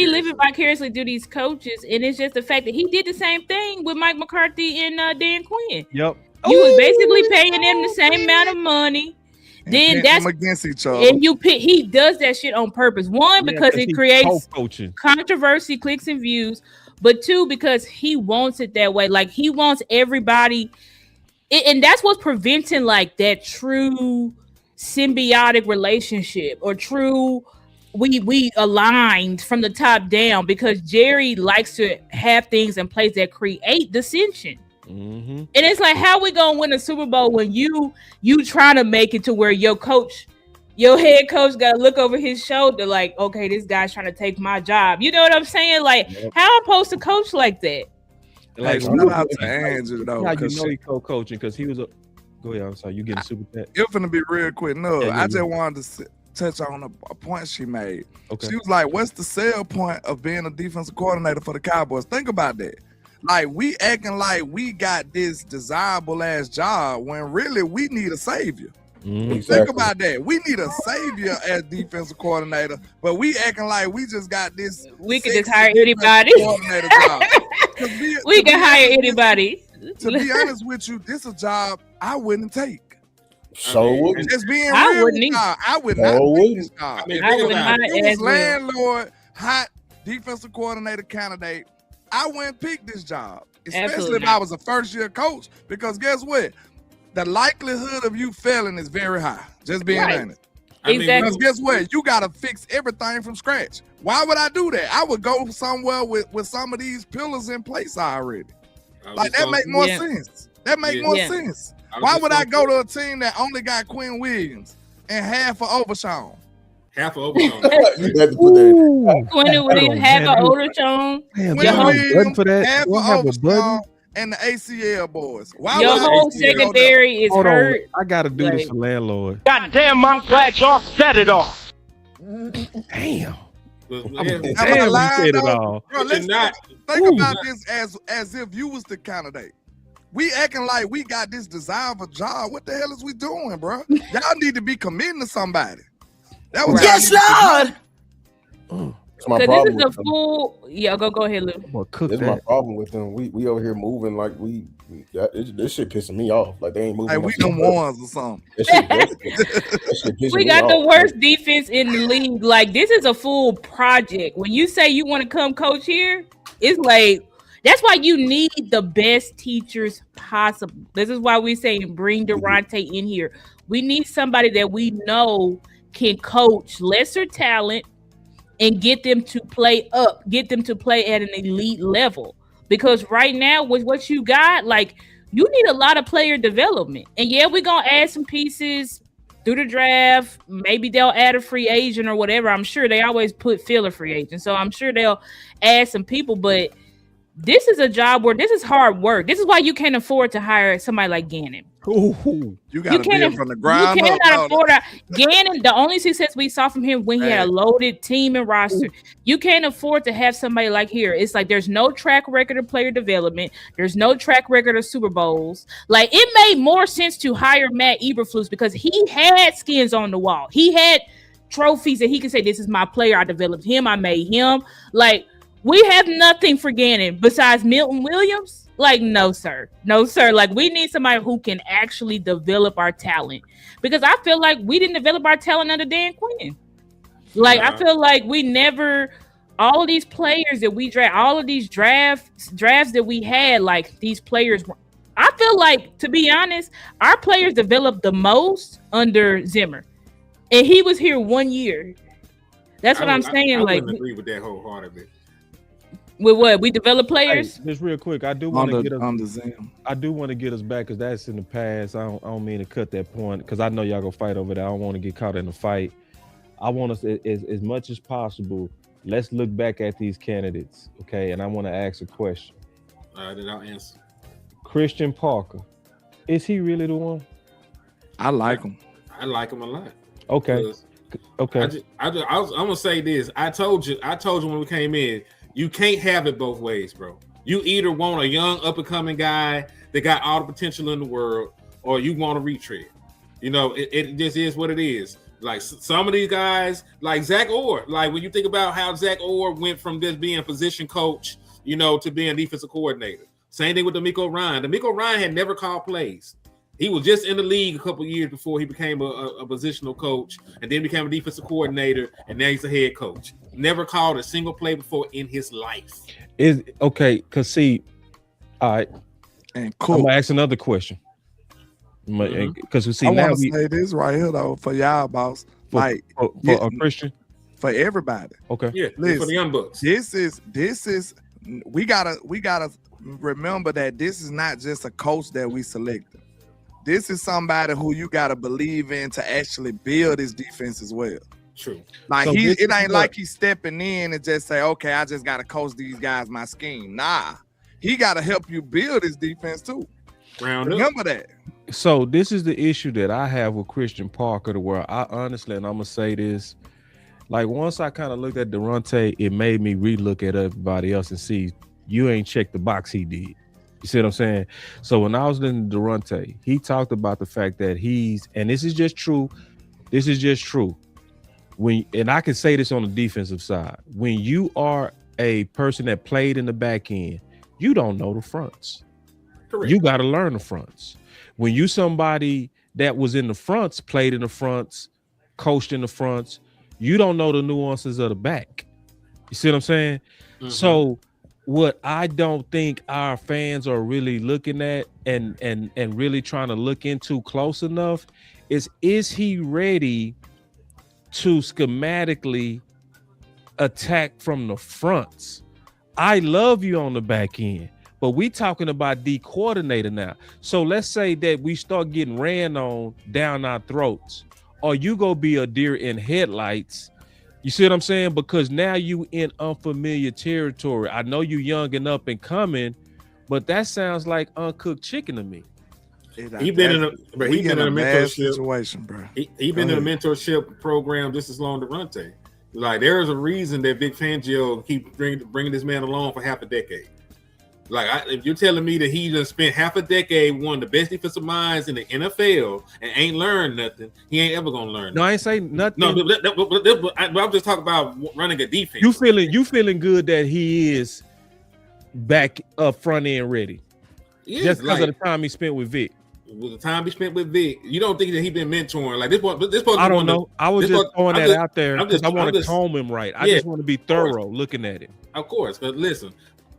living vicariously through these coaches, and it's just the fact that he did the same thing with Mike McCarthy and Dan Quinn. Yep. You was basically paying them the same amount of money. Then that's against each other. And he does that shit on purpose. One, because it creates controversy, clicks, and views. But two, because he wants it that way. Like, he wants everybody, and that's what's preventing like that true symbiotic relationship or true we aligned from the top down, because Jerry likes to have things in place that create dissension. Mm-hmm. And it's like, how we gonna win a Super Bowl when you trying to make it to where your head coach got to look over his shoulder like, okay, this guy's trying to take my job. You know what I'm saying? Like, how I'm supposed to coach like that? Like, shout out to Andrew though. How you know he co-coaching? Because he was a. Go ahead. I'm sorry. You getting super chat? You're finna be real quick. No, I just wanted to touch on a point she made. Okay. She was like, "What's the sell point of being a defensive coordinator for the Cowboys?" Think about that. Like, we acting like we got this desirable ass job when really we need a savior. Exactly. Think about that. We need a savior as defensive coordinator, but we acting like we just got this. We can just hire anybody. We can hire anybody. To be honest with you, this is a job I wouldn't take. So wouldn't. Just being real, I would not take this job. I would not. It was landlord, hot defensive coordinator candidate. I wouldn't pick this job, especially if I was a first-year coach, because guess what? The likelihood of you failing is very high. Just being honest. Exactly. Because guess what? You got to fix everything from scratch. Why would I do that? I would go somewhere with some of these pillars in place already. Like, that make more sense. That make more sense. Why would I go to a team that only got Quinn Williams and half of Overshawn? Half of Overshawn. Quinn Williams, half of Overshawn. Half of Overshawn. And the ACL boys. Why your whole secondary is hurt. I gotta do this for landlord. Goddamn, my flags off, set it off. Damn. Damn, you said it all. Bro, think about this as if you was the candidate. We acting like we got this desirable job. What the hell is we doing, bro? Y'all need to be committing to somebody. That was yes, Lord. This is a full. Yeah, go ahead, Lou. This is my problem with them. We over here moving like this shit pissing me off. Like, they ain't moving. Like we them ones or something. We got the worst defense in the league. Like, this is a full project. When you say you want to come coach here, it's like, that's why you need the best teachers possible. This is why we say bring Durante in here. We need somebody that we know can coach lesser talent and get them to play up, get them to play at an elite level. Because right now, with what you got, like, you need a lot of player development. And yeah, we're going to add some pieces through the draft. Maybe they'll add a free agent or whatever. I'm sure they always put filler free agents. So I'm sure they'll add some people. But this is a job where this is hard work. This is why you can't afford to hire somebody like Gannon. You got to build from the ground up. You cannot afford Gannon. The only success we saw from him when he had a loaded team and roster. You can't afford to have somebody like here. It's like there's no track record of player development. There's no track record of Super Bowls. Like, it made more sense to hire Matt Eberflus because he had skins on the wall. He had trophies that he could say, this is my player. I developed him. I made him. Like, we have nothing for Gannon besides Milton Williams. Like, no, sir. No, sir. Like, we need somebody who can actually develop our talent. Because I feel like we didn't develop our talent under Dan Quinn. Like, I feel like we never, all of these players that we draft, all of these drafts that we had, like, these players, I feel like, to be honest, our players developed the most under Zimmer. And he was here 1 year. That's what I'm saying. I like, wouldn't agree with that wholeheartedly. With what? We develop players? Hey, just real quick, I do want to get us on the Zoom. I do want to get us back because that's in the past. I don't mean to cut that point because I know y'all gonna fight over that. I don't want to get caught in a fight. I want us as much as possible. Let's look back at these candidates, okay? And I want to ask a question. All right, then I'll answer. Christian Parker, is he really the one? I like him. I like him a lot. Okay. Okay. I'm gonna say this. I told you when we came in, you can't have it both ways, bro. You either want a young up and coming guy that got all the potential in the world, or you want a retread. You know, it just is what it is. Like some of these guys, like Zach Orr, like when you think about how Zach Orr went from just being a position coach, you know, to being defensive coordinator. Same thing with D'Amico Ryan. D'Amico Ryan had never called plays. He was just in the league a couple years before he became a positional coach, and then became a defensive coordinator, and now he's a head coach. Never called a single play before in his life. Is okay, because see, all right, and cool. I'm gonna ask another question. Because we see I now want to say this right here though for y'all, boss. Like for a Christian, for everybody. Okay, yeah, listen, for the young bucks. This is we gotta remember that this is not just a coach that we selected. This is somebody who you gotta believe in to actually build his defense as well. True. Like So it ain't like he's stepping in and just say, okay, I just gotta coach these guys my scheme. Nah, he gotta help you build his defense too. Remember that. So this is the issue that I have with Christian Parker, to where I honestly, and I'm gonna say this, like once I kind of looked at Durante, it made me relook at everybody else and see you ain't checked the box he did. You see what I'm saying? So when I was listening to Durante, he talked about the fact that and this is just true. This is just true. And I can say this on the defensive side, when you are a person that played in the back end, you don't know the fronts. Correct. You got to learn the fronts. When you somebody that was in the fronts, played in the fronts, coached in the fronts, you don't know the nuances of the back. You see what I'm saying? Mm-hmm. So what I don't think our fans are really looking at and really trying to look into close enough is he ready to schematically attack from the fronts? I love you on the back end, but we talking about D coordinator now. So let's say that we start getting ran on down our throats, or you go be a deer in headlights. You see what I'm saying? Because now you in unfamiliar territory. I know you young and up and coming, but that sounds like uncooked chicken to me. He been in a mentorship situation, bro. He been in a mentorship program just as long as Durante. Like there is a reason that Vic Fangio keep bringing this man along for half a decade. Like if you're telling me that he just spent half a decade one of the best defensive minds in the NFL and ain't learned nothing, he ain't ever gonna learn. No, I ain't saying nothing. No, but I'm just talking about running a defense. You feeling good that he is back up front end ready? Yeah, just because of the time he spent with Vic. With the time he spent with Vic, you don't think that he been mentoring like this? I don't know. I was just throwing that out there because I want to comb him right. I just want to be thorough looking at him. Of course, but listen.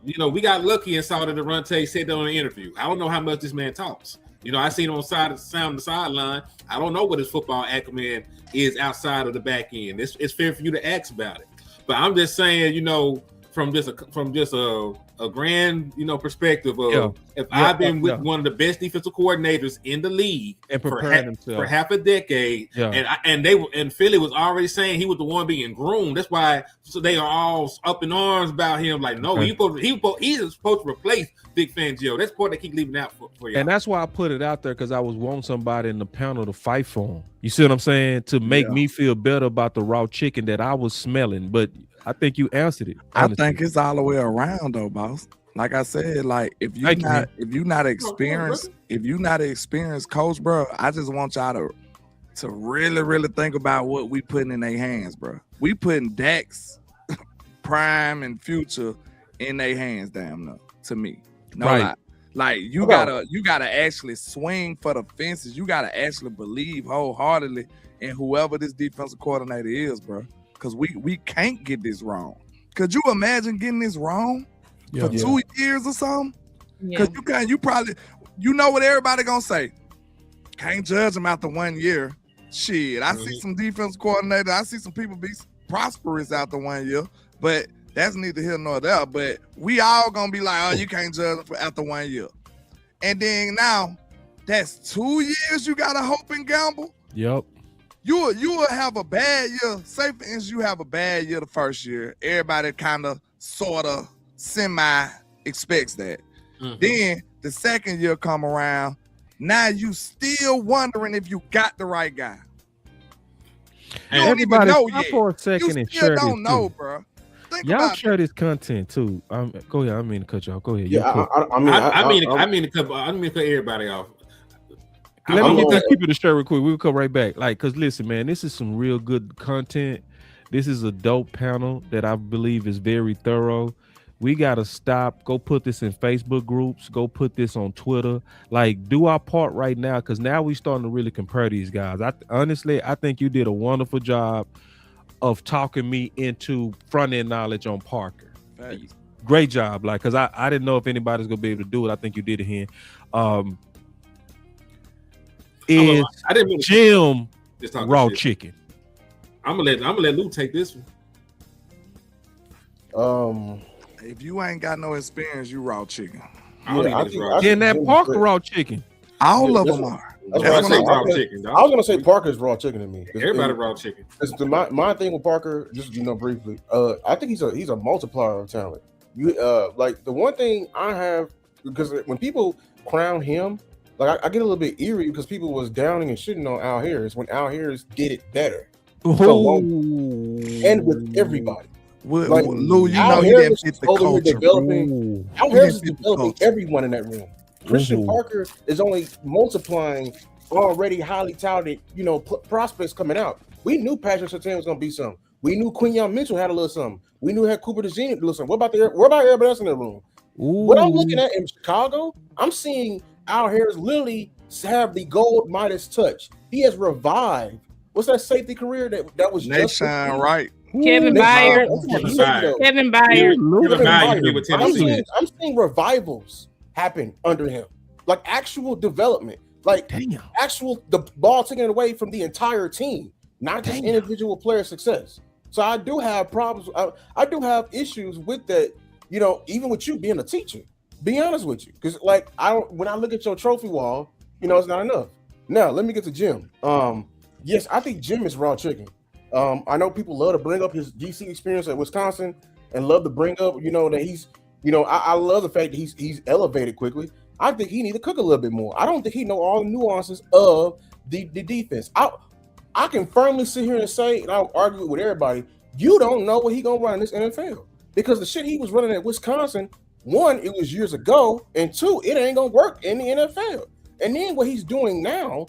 You know, we got lucky and saw that Durante said that on an interview. I don't know how much this man talks. You know, I seen him on the sideline. I don't know what his football acumen is outside of the back end. It's fair for you to ask about it. But I'm just saying, you know, from just a grand, you know, perspective of I've been with one of the best defensive coordinators in the league and preparing for half a decade, and Philly was already saying he was the one being groomed. That's why they are all up in arms about him. Like, no, he's supposed to replace Vic Fangio. That's the part they keep leaving out for you. And that's why I put it out there, because I was wanting somebody in the panel to fight for him. You see what I'm saying? To make me feel better about the raw chicken that I was smelling. But I think you answered it. Honestly. I think it's all the way around though, boss. Like I said, like if you're not experienced coach, bro, I just want y'all to really think about what we putting in their hands, bro. We putting Dax, Prime, and Future in their hands, damn no, to me. No lie. Like you gotta actually swing for the fences. You gotta actually believe wholeheartedly in whoever this defensive coordinator is, bro. Because we can't get this wrong. Could you imagine getting this wrong for 2 years or something? Because you probably, you know what everybody gonna say. Can't judge them after 1 year. Shit, I see some defense coordinators. I see some people be prosperous after 1 year. But That's neither here nor there. But we all gonna be like, oh, you can't judge after 1 year. And then now, that's 2 years you gotta hope and gamble. Yep. You will have a bad year. Say for instance, you have a bad year the first year. Everybody kind of, sort of, semi expects that. Then the second year come around. Now you still wondering if you got the right guy. You don't even know yet. For a second you and still share don't this know, too. bro. Y'all share this content too. Go ahead. I mean to cut y'all. Go ahead. Yeah, I mean to cut everybody off. Let me get these people to share real quick. We'll come right back. Cause listen, man, this is some real good content. This is a dope panel that I believe is very thorough. We gotta stop. Go put this in Facebook groups. Go put this on Twitter. Do our part right now, because now we starting to really compare these guys. Honestly, I think you did a wonderful job of talking me into front end knowledge on Parker. Thanks. Great job, because I didn't know if anybody's gonna be able to do it. I think you did it here. Is Jim raw chicken? I'm gonna let Lou take this one. If you ain't got no experience, you raw chicken. Then that Parker raw chicken. All of them are. I was gonna say Parker's raw chicken to me. Everybody raw chicken. My thing with Parker, just briefly, I think he's a multiplier of talent. You the one thing I have, because when people crown him, I get a little bit eerie because people was downing and shitting on Al Harris when Al Harris did it better. So, and with everybody. Lou, you know he didn't fit the culture. Al Harris is developing everyone in that room. Christian Parker is only multiplying already highly touted, prospects coming out. We knew Patrick Surtain was going to be something. We knew Quinyon Mitchell had a little something. We knew had Cooper DeJean a little something. What about everybody else in the room? What I'm looking at in Chicago, I'm seeing Al Harris literally have the gold Midas touch. He has revived. What's that safety career that was Nation right? Kevin Byard. Kevin Byard. I'm seeing revivals happen under him, actual development, actual the ball taken away from the entire team, not just individual player success. So I do have problems. I do have issues with that. Even with you being a teacher, be honest with you, because when I look at your trophy wall, it's not enough. Now let me get to Jim. Yes, I think Jim is raw chicken. I know people love to bring up his DC experience at Wisconsin and love to bring up, that he's, I love the fact that he's elevated quickly. I think he need to cook a little bit more. I don't think he know all the nuances of the defense. I can firmly sit here and say, and I'll argue with everybody, you don't know what he gonna run in this NFL, because the shit he was running at Wisconsin, one, it was years ago, and two, it ain't gonna work in the NFL. And then what he's doing now,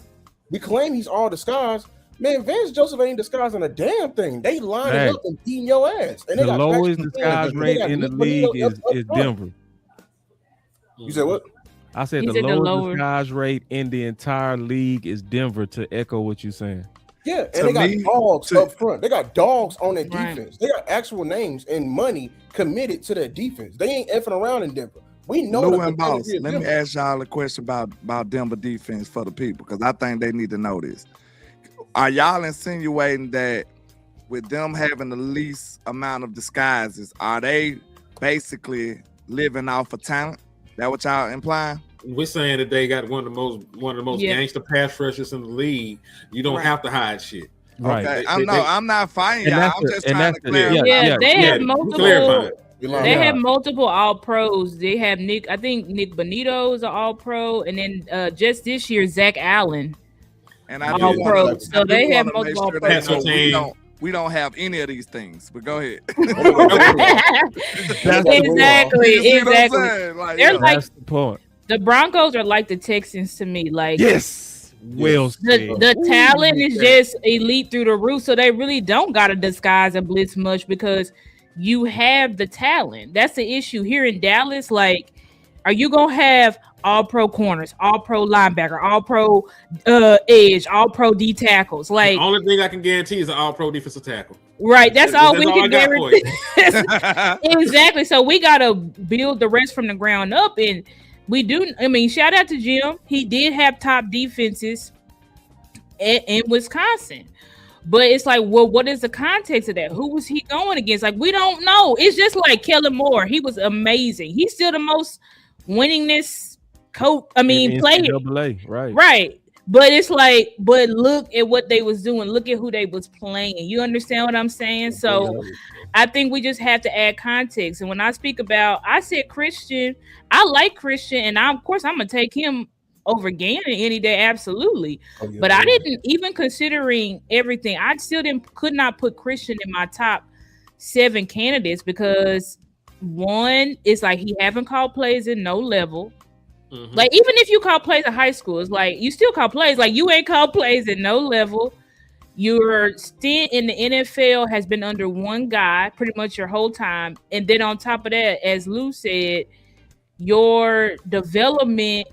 we claim he's all disguised. Man, Vance Joseph ain't disguising a damn thing. They lining up and beating your ass. And the lowest disguise rate in the league is Denver. You said what? I said the lowest disguise rate in the entire league is Denver, to echo what you're saying. Yeah, and they got dogs up front. They got dogs on their defense. They got actual names and money committed to their defense. They ain't effing around in Denver. We know. Boss, let me ask y'all a question about Denver defense for the people, because I think they need to know this. Are y'all insinuating that with them having the least amount of disguises, are they basically living off of talent? That what y'all implying? We're saying that they got one of the most gangster pass rushers in the league. You don't have to hide shit. Right. Okay. I'm not fighting y'all. I'm just trying to clarify. They have multiple. They have multiple all pros. They have Nick Bonito is an all pro, and then just this year Zach Allen. And I all pro. So they have multiple pros. We don't have any of these things, but go ahead. Exactly. They're that's the point. The Broncos are like the Texans to me. Yes. Well, the talent is just elite through the roof, so they really don't gotta disguise and blitz much because you have the talent. That's the issue here in Dallas. Are you gonna have all pro corners, all pro linebacker, all pro edge, all pro D tackles? The only thing I can guarantee is an all pro defensive tackle. Right, that's all we can guarantee. Exactly. So we gotta build the rest from the ground up, and we do. I mean, shout out to Jim. He did have top defenses in Wisconsin, But it's like, well, what is the context of that? Who was he going against? Like, we don't know. It's just like Kellen Moore. He was amazing. He's still the most winningest coach. I mean, player. Right. But it's like, but look at what they was doing. Look at who they was playing. You understand what I'm saying? So I think we just have to add context. And when I speak about, I said Christian, I like Christian, and of course I'm gonna take him over Gannon any day, absolutely. But I didn't, even considering everything, I still could not put Christian in my top 7 candidates because one is like he haven't called plays in no level. Like, even if you call plays at high school, it's like you still call plays. Like, you ain't called plays at no level. Your stint in the NFL has been under one guy pretty much your whole time. And then on top of that, as Lou said, your development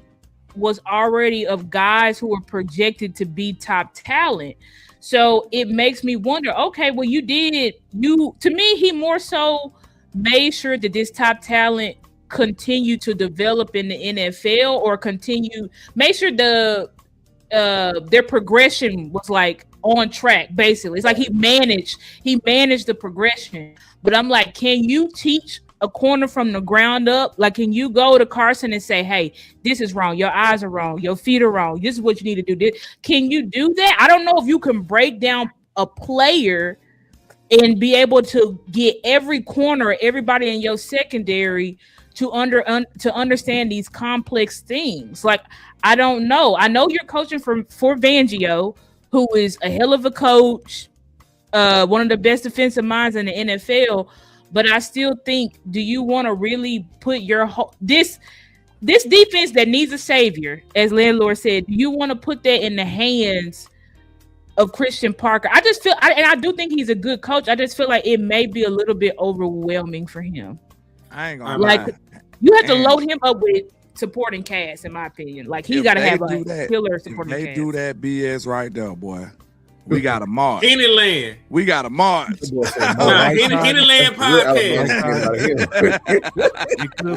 was already of guys who were projected to be top talent. So it makes me wonder, okay, well, to me, he more so made sure that this top talent continue to develop in the NFL or make sure their progression was like on track. Basically, it's like he managed the progression. But I'm like, can you teach a corner from the ground up? Like, can you go to Carson and say, hey, this is wrong, your eyes are wrong, your feet are wrong, this is what you need to do? Can you do that? I don't know if you can break down a player and be able to get every corner, everybody in your secondary to understand these complex things. Like, I don't know. I know you're coaching for Fangio, who is a hell of a coach, one of the best defensive minds in the NFL. But I still think, do you want to really put your this defense that needs a savior, as Landlord said, do you want to put that in the hands of Christian Parker? I just feel, and I do think he's a good coach. I just feel like it may be a little bit overwhelming for him. I ain't gonna like lie. You have to load him up with supporting cast, in my opinion. Like, he's got to have a killer supporting cast. They do that BS right there, boy. We got a march. Any land. We got a march. Any land podcast.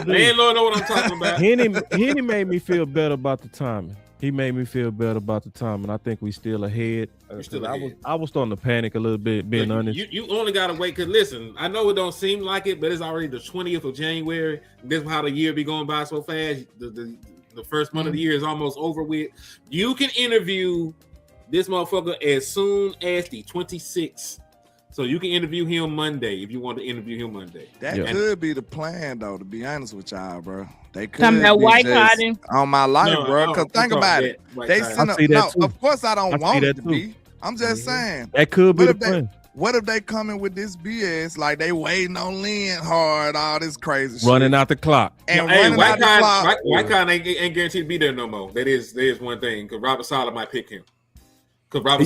Landlord know what I'm talking about. Henny made me feel better about the timing. He made me feel better about the time, and I think we still ahead. I was starting to panic a little bit, being honest. You only gotta wait, because listen, I know it don't seem like it, but it's already the 20th of January. This is how the year be going by so fast. The first month of the year is almost over with. You can interview this motherfucker as soon as the 26th. So you can interview him Monday if you want to interview him Monday. That could be the plan, though, to be honest with y'all, bro. They could come that white cotton on my life, bro. Because think about it. They send up. No, of course I don't want it to be. I'm just saying. That could be the plan. What if they coming with this BS? Like, they waiting on Lynn hard, all this crazy shit. Running out the clock. And running out the clock. White cotton ain't guaranteed to be there no more. That is one thing, because Robert Saleh might pick him. Because Robert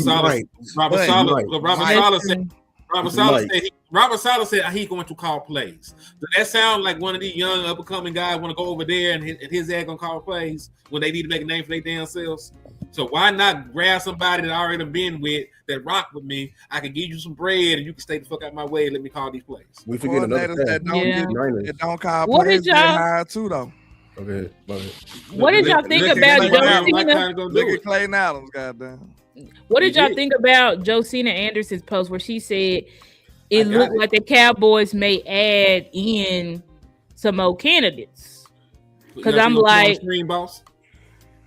Saleh said he's going to call plays. Does that sound like one of these young up and coming guys want to go over there and his dad gonna call plays when they need to make a name for their damn selves? So why not grab somebody that I already been with, that rock with me? I can give you some bread and you can stay the fuck out my way and let me call these plays. We forget another thing. That don't call plays high too, though. Okay. What did y'all think about Josina? Look at Clayton Adams, goddamn. What did y'all think about Josina Anderson's post where she said it looked like the Cowboys may add in some more candidates? Because I'm like,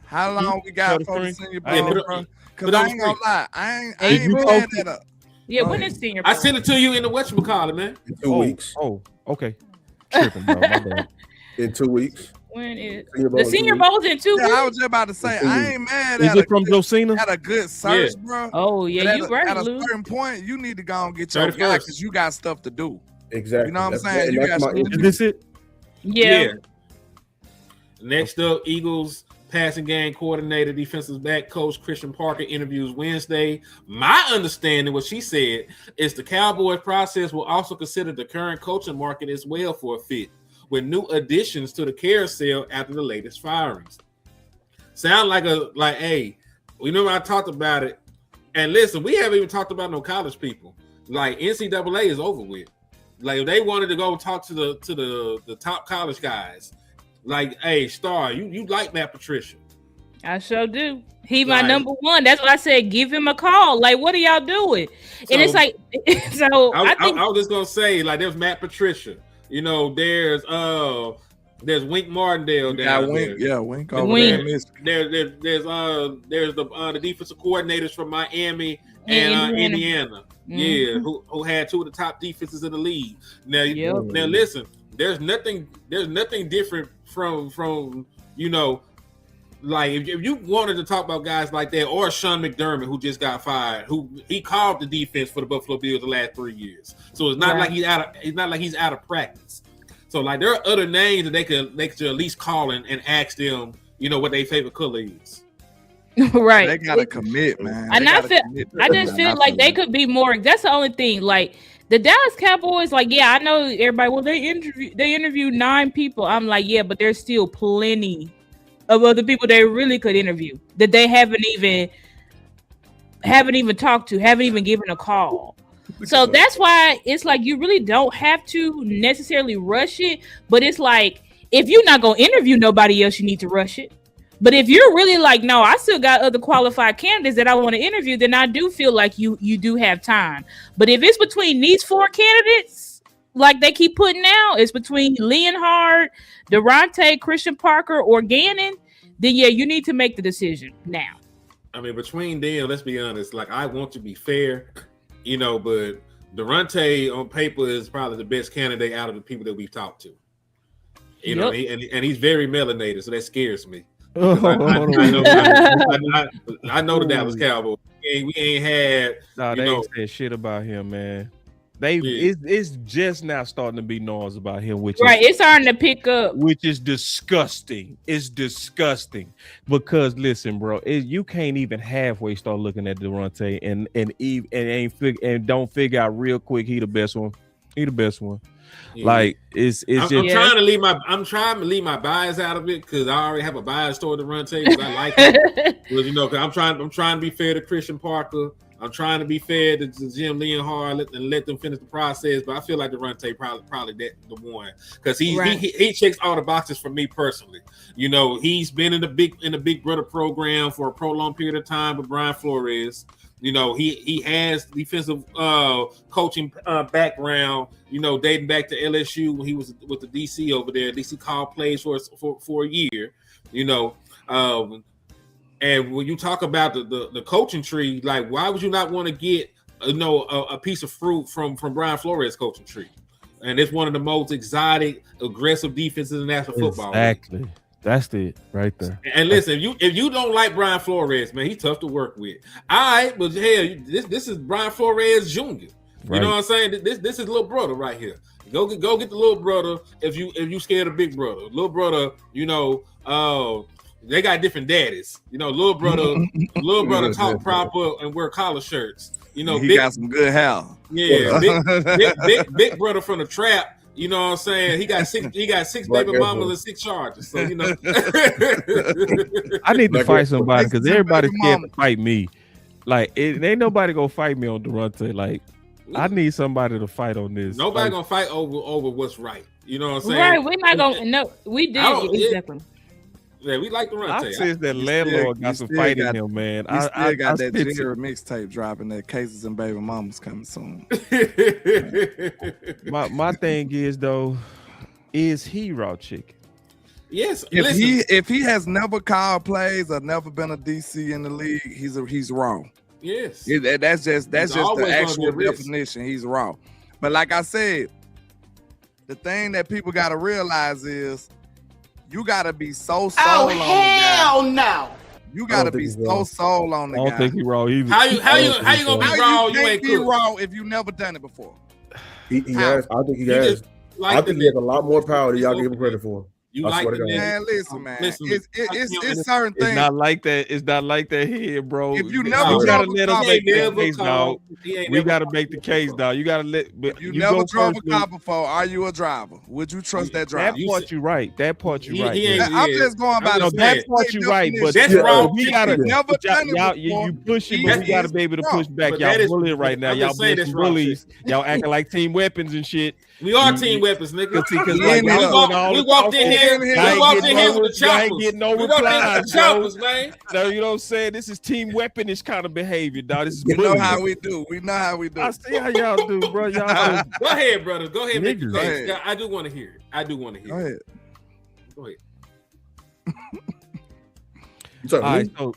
how long we got for the senior bowl, bro? Because I ain't gonna lie, I ain't mad at her. Yeah, when is senior bowl? I sent it to you in the whatchamacallit, man. In 2 weeks. Oh, okay. Tripping, bro. My bad. In 2 weeks. When is the senior bowl's in 2 weeks? I was just about to say, I ain't mad at Josina? Had a good search, bro. Oh yeah, you right. At a certain point, you need to go and get your guy because you got stuff to do. Exactly. You know what I'm saying? You got stuff to do. Is this it? Yeah. Next up, Eagles passing game coordinator, defensive back coach Christian Parker interviews Wednesday. My understanding, what she said, is the Cowboys process will also consider the current coaching market as well for a fit, with new additions to the carousel after the latest firings. Sound like hey, remember I talked about it. And listen, we haven't even talked about no college people. Like, NCAA is over with. Like, if they wanted to go talk to the top college guys, like, hey, Star, you like Matt Patricia. I sure do. He my number one. That's what I said. Give him a call. Like, what are y'all doing? And it's like, so I was just gonna say, like, there's Matt Patricia. You know, there's Wink Martindale down there. Yeah, Wink. There's the defensive coordinators from Miami and Indiana. Yeah, who had two of the top defenses in the league. Now listen, there's nothing different from like if you wanted to talk about guys like that, or Sean McDermott, who just got fired, who he called the defense for the Buffalo Bills the last 3 years. So it's not like he's out of practice. So like there are other names that they could at least call and ask them, what their favorite color is. Right. They gotta commit, man. And I just feel like they could be more. That's the only thing. Like the Dallas Cowboys, like, yeah, I know everybody. Well, they interviewed 9 people. I'm like, yeah, but there's still plenty of other people they really could interview that they haven't even talked to, haven't even given a call. So that's why it's like you really don't have to necessarily rush it. But it's like if you're not gonna interview nobody else, you need to rush it. But if you're really like, no, I still got other qualified candidates that I want to interview, then I do feel like you do have time. But if it's between these 4 candidates, like they keep putting out, it's between Leonhard, Durante, Christian Parker, or Gannon, then yeah, you need to make the decision now. I mean, between them, let's be honest, like I want to be fair, but Durante on paper is probably the best candidate out of the people that we've talked to. And he's very melanated, so that scares me. I know the Dallas Cowboys. We ain't had. No, they ain't said shit about him, man. It's just now starting to be noise about him, it's starting to pick up, which is disgusting. It's disgusting because listen, bro, you can't even halfway start looking at Durante and don't figure out real quick he the best one. He the best one. Yeah. Like I'm trying to leave my bias out of it because I already have a bias toward Durante because I like him. Because I'm trying to be fair to Christian Parker. I'm trying to be fair to Jim Leonhard and let them finish the process. But I feel like Durante probably the one because he checks all the boxes for me personally. He's been in the Big Brother program for a prolonged period of time with Brian Flores. He has defensive coaching background, dating back to LSU when he was with the DC over there. DC called plays for a year, and when you talk about the coaching tree, like why would you not want to get a piece of fruit from Brian Flores' coaching tree? And it's one of the most exotic, aggressive defenses in national football. Exactly. That's it right there. And listen, if you don't like Brian Flores, man, he's tough to work with. All right, but hell, this is Brian Flores Jr. You know what I'm saying? This is little brother right here. Go get the little brother if you scared of big brother. Little brother, they got different daddies. Little brother talk proper and wear collar shirts. He got some good hair. Yeah, big brother from the trap. You know what I'm saying? He got six baby mamas and 6 charges. So I need to fight somebody because everybody's scared to fight me. Like ain't nobody gonna fight me on Durante. Like I need somebody to fight on this. Nobody gonna fight over what's right. You know what I'm saying? Right. We're not gonna. No, we did exactly. Yeah, we like Durante. I sense that landlord got some fight in him, man. I got that Jerry mixtape dropping. That Cases and Baby Mamas coming soon. my thing is though, is he raw chicken? Yes. If he has never called plays or never been a DC in the league, he's raw. Yes. That's just the actual definition. He's raw. But like I said, the thing that people got to realize is you got to be so sold on the guy. Oh, hell no. You got to be so sold on the guy. I don't think he raw either. How you going to be raw? You can't be raw if you never done it before. He has. I think he has. I think he has a lot more power than y'all give him credit for. You like the man? Listen, man. It's certain things. It's not like that. It's not like that here, bro. If you never gotta let us make the case, dog. We gotta make the case, dog. You gotta let. You never drove a car before. Are you a driver? Would you trust that driver? That part you right. That part you right. I'm just going by the that part you right, but that's wrong. We gotta never done it before. You pushing, but we gotta be able to push back. Y'all bullying right now. Y'all being bullies. Y'all acting like team weapons and shit. We are team weapons, nigga. We walked in here in. We walked in here with the choppers. Get no replies, choppers, man. No, you know what I'm saying? This is team weaponish kind of behavior, dog. This is we know how we do. We know how we do. I see how y'all do, bro. Y'all Go ahead, brother. Go ahead, make your case. I do want to hear it. Go ahead. Go ahead. All right, so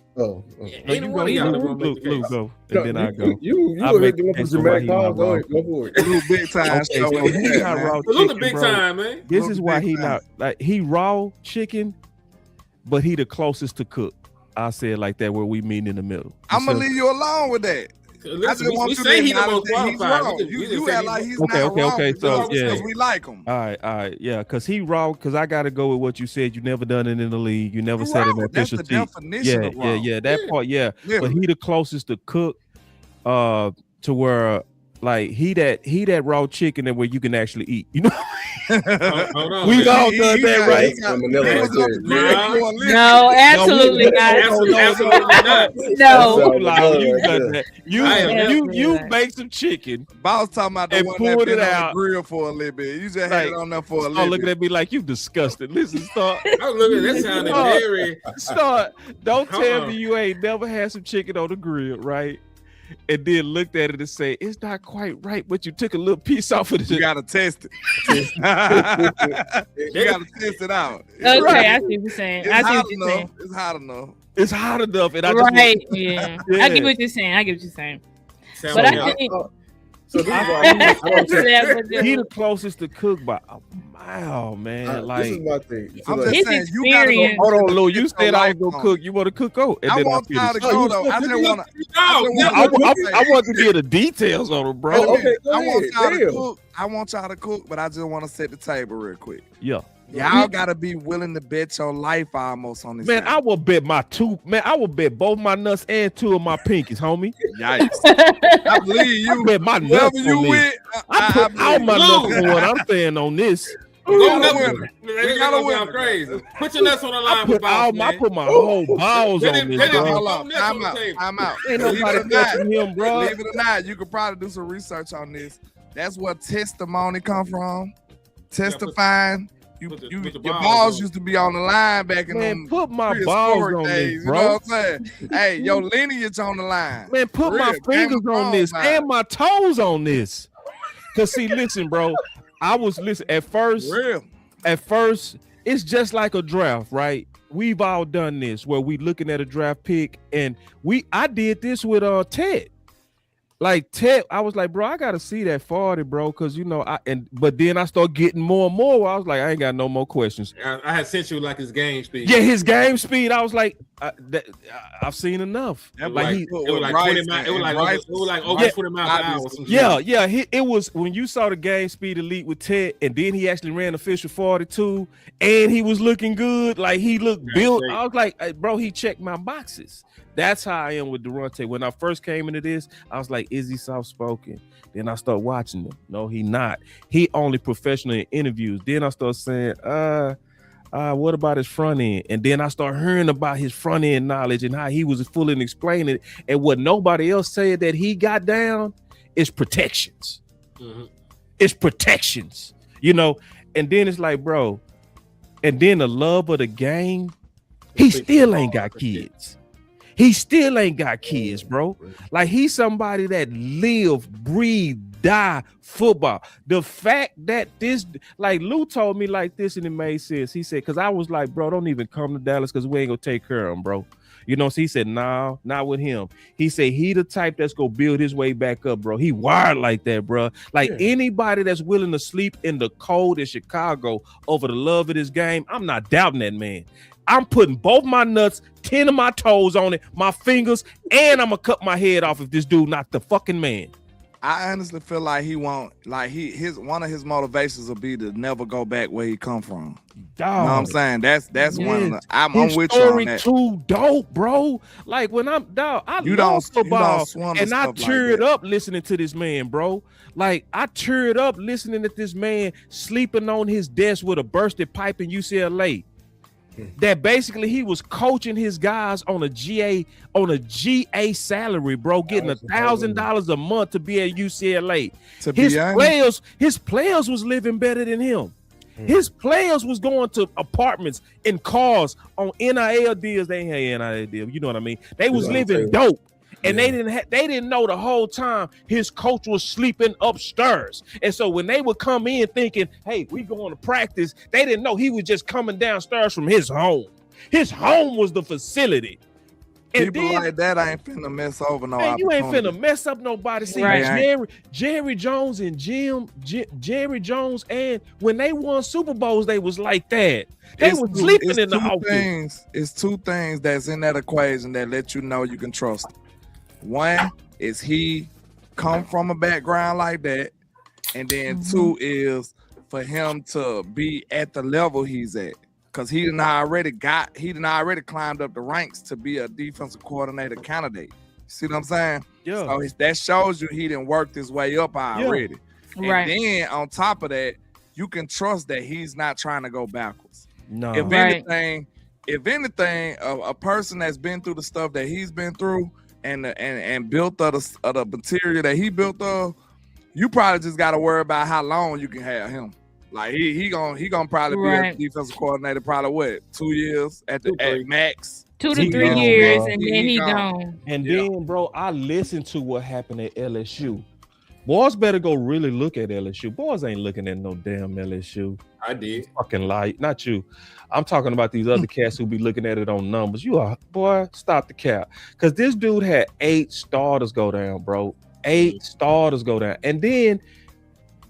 ain't one of y'all Luke go, and then I go. You heard the one from Jamaica. Go for it. Luke big time. Okay, he's not raw Luke chicken, big bro. time, man. This is why he not like he raw chicken, but he the closest to cook. I say it like that, where we meet in the middle. I'm gonna leave you alone with that. Listen, we say he's the most qualified. You act like he's okay. So yeah, because we like him. All right, yeah, because he raw. Because I got to go with what you said. You never done it in the league. You never said it in official team. That's the definition of raw. Yeah. That part, yeah. But he the closest to cook, to where like he that raw chicken that where you can actually eat. You know. Hold on, We've all done that, right? No, absolutely not. No, you make some chicken. Boss talking about the and one pulled that been it on out the grill for a little bit. You just had it on there for a little bit. Looking at me like you disgusted. Listen, start. I'm looking at that sounded very. Start. Don't tell me you ain't never had some chicken on the grill, right? And then looked at it and say, it's not quite right, but you took a little piece off of it. You gotta test it. You gotta test it out. Okay, right. I see what you're saying. I see what you're saying. It's hot enough. It's hot enough. And I yeah. I get what you're saying. But I think he the closest to cook by a mile, man. Like, this is my thing. I'm just his saying, experience. Hold on, Lou. You said I was gonna cook. You want to cook out? I want y'all to go though. I just want to. I want to get the details on it, bro. Okay, I want y'all to cook. I want y'all to cook, but I just want to set the table real quick. Yeah. Y'all gotta be willing to bet your life almost on this. Man, I will bet I will bet both my nuts and two of my pinkies, homie. Yikes. I believe you. I bet my nuts you on with, I put all my nuts on what I'm saying on this. We got a winner. Crazy. Put your nuts on the line. I put my whole balls on this, bro. I'm out. Ain't nobody touching him, bro. Believe it or not, you could probably do some research on this. That's where testimony come from. Testifying. Your balls used to be on the line back in them put my balls on days, this, bro. You know what I'm saying? Hey, your lineage on the line. Man, put my fingers on this and my toes on this. Cause see, listen, bro. I was listening at first. It's just like a draft, right? We've all done this where we looking at a draft pick, and I did this with Ted. Like Ted, I was like, bro, I gotta see that 40, bro, because but then I start getting more and more. I was like, I ain't got no more questions. I had sent you like his game speed. Yeah, his game speed. I was like, I've seen enough. It was like 20 miles. It was like over 20 miles an hour. Yeah. It was when you saw the game speed elite with Ted, and then he actually ran official 42, and he was looking good. Like he looked built. Great. I was like, hey, bro, he checked my boxes. That's how I am with Durante. When I first came into this, I was like, is he soft-spoken? Then I start watching him. No, he not. He only professional in interviews. Then I start saying, what about his front end? And then I start hearing about his front end knowledge and how he was fully explaining it. And what nobody else said that he got down is protections. Mm-hmm. It's protections, And then it's like, bro, and then the love of the game, he still ain't got kids. He still ain't got kids, bro. Like he's somebody that live, breathe, die football. The fact that like Lou told me like this and it made sense. He said, because I was like, bro, don't even come to Dallas because we ain't gonna take care of him, bro. So he said, nah, not with him. He said he the type that's gonna build his way back up, bro. He wired like that, bro. Like anybody that's willing to sleep in the cold in Chicago over the love of this game, I'm not doubting that man. I'm putting both my nuts, 10 of my toes on it, my fingers, and I'm gonna cut my head off if this dude not the fucking man. I honestly feel like he won't, like one of his motivations will be to never go back where he come from. Dog. You know what I'm saying? That's one of the, I'm with you on that. Too dope, bro. Like when I love football, and I teared up listening to this man, bro. Like I teared up listening to this man sleeping on his desk with a bursted pipe in UCLA. That basically he was coaching his guys on a GA salary, bro, getting $1,000 a month to be at UCLA. His players was living better than him. His players was going to apartments in cars on NIL deals. They ain't had NIL deals. You know what I mean? They was living dope. And they didn't know the whole time his coach was sleeping upstairs. And so when they would come in thinking, hey, we going to practice, they didn't know he was just coming downstairs from his home. His home was the facility. And people then, like that ain't finna mess over no. Man, you ain't finna mess up nobody. See, Jerry Jones and Jerry Jones, and when they won Super Bowls, they was like that. They was sleeping in the office. It's two things that's in that equation that let you know you can trust him. One is he come from a background like that, and then two is for him to be at the level he's at. Because he done already climbed up the ranks to be a defensive coordinator candidate. See what I'm saying? Yeah. So that shows you he didn't work his way up already. Yeah. Right. And then on top of that, you can trust that he's not trying to go backwards. No. If anything, a person that's been through the stuff that he's been through and built of the material that he built of, you probably just got to worry about how long you can have him. Like he gonna probably be a defensive coordinator probably what 2 years at max. 2 to 3 years, and then he gone. And then, bro, I listened to what happened at LSU. Boys better go really look at LSU. Boys ain't looking at no damn LSU. I did. Fucking lie, not you. I'm talking about these other cats who be looking at it on numbers. You are, boy, stop the cap. Because this dude had 8 starters go down, bro. 8 starters go down, and then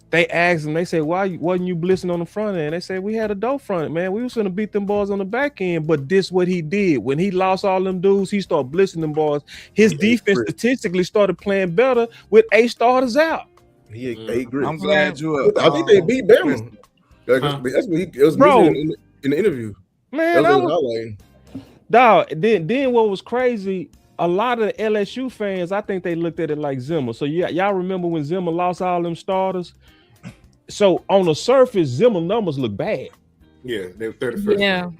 they asked him, they said, why wasn't you blitzing on the front end? They said, we had a dope front end, man. We was going to beat them boys on the back end, but this what he did. When he lost all them dudes, he started blitzing them boys. His defense statistically started playing better with 8 starters out. He had 8 grits. I'm glad you I think they beat Bama. That's what it was in the interview. Man, dog, then what was crazy, a lot of the LSU fans, I think they looked at it like Zimmer. So y'all remember when Zimmer lost all them starters? So on the surface, Zimmer numbers look bad. Yeah, they were 31st. Yeah.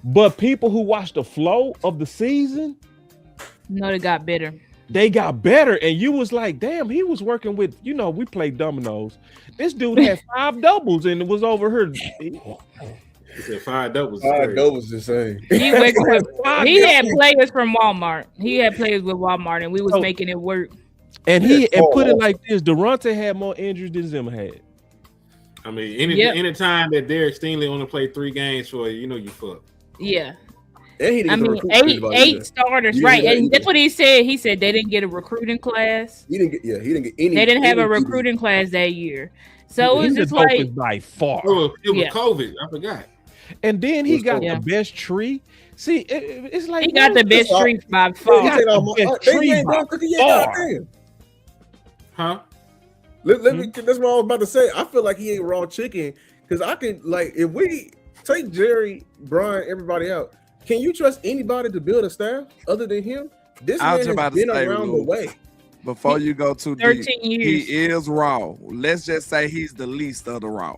But people who watched the flow of the season, no, they got better. They got better. And you was like, damn, he was working with, we played dominoes. This dude had 5 doubles and it was over here. He said 5 doubles. 5 doubles is insane. He had players from Walmart. He had players with Walmart, and we was making it work. And put it like this: Durante had more injuries than Zimmer had. I mean, any time that Derek Stingley only played 3 games for you fucked. Yeah. And he didn't eight starters, right? And that's what he said. He said they didn't get a recruiting class. He didn't get any. They didn't have a recruiting class that year, so it was just like by far. It was COVID. I forgot. And then he got the best tree. See, it's like he got the best tree by far. Huh? Let me. That's what I was about to say. I feel like he ain't raw chicken because I can if we take Jerry, Brian, everybody out. Can you trust anybody to build a staff other than him? This man has been around the way. Before you go too 13 deep, years. he is raw. Let's just say he's the least of the raw.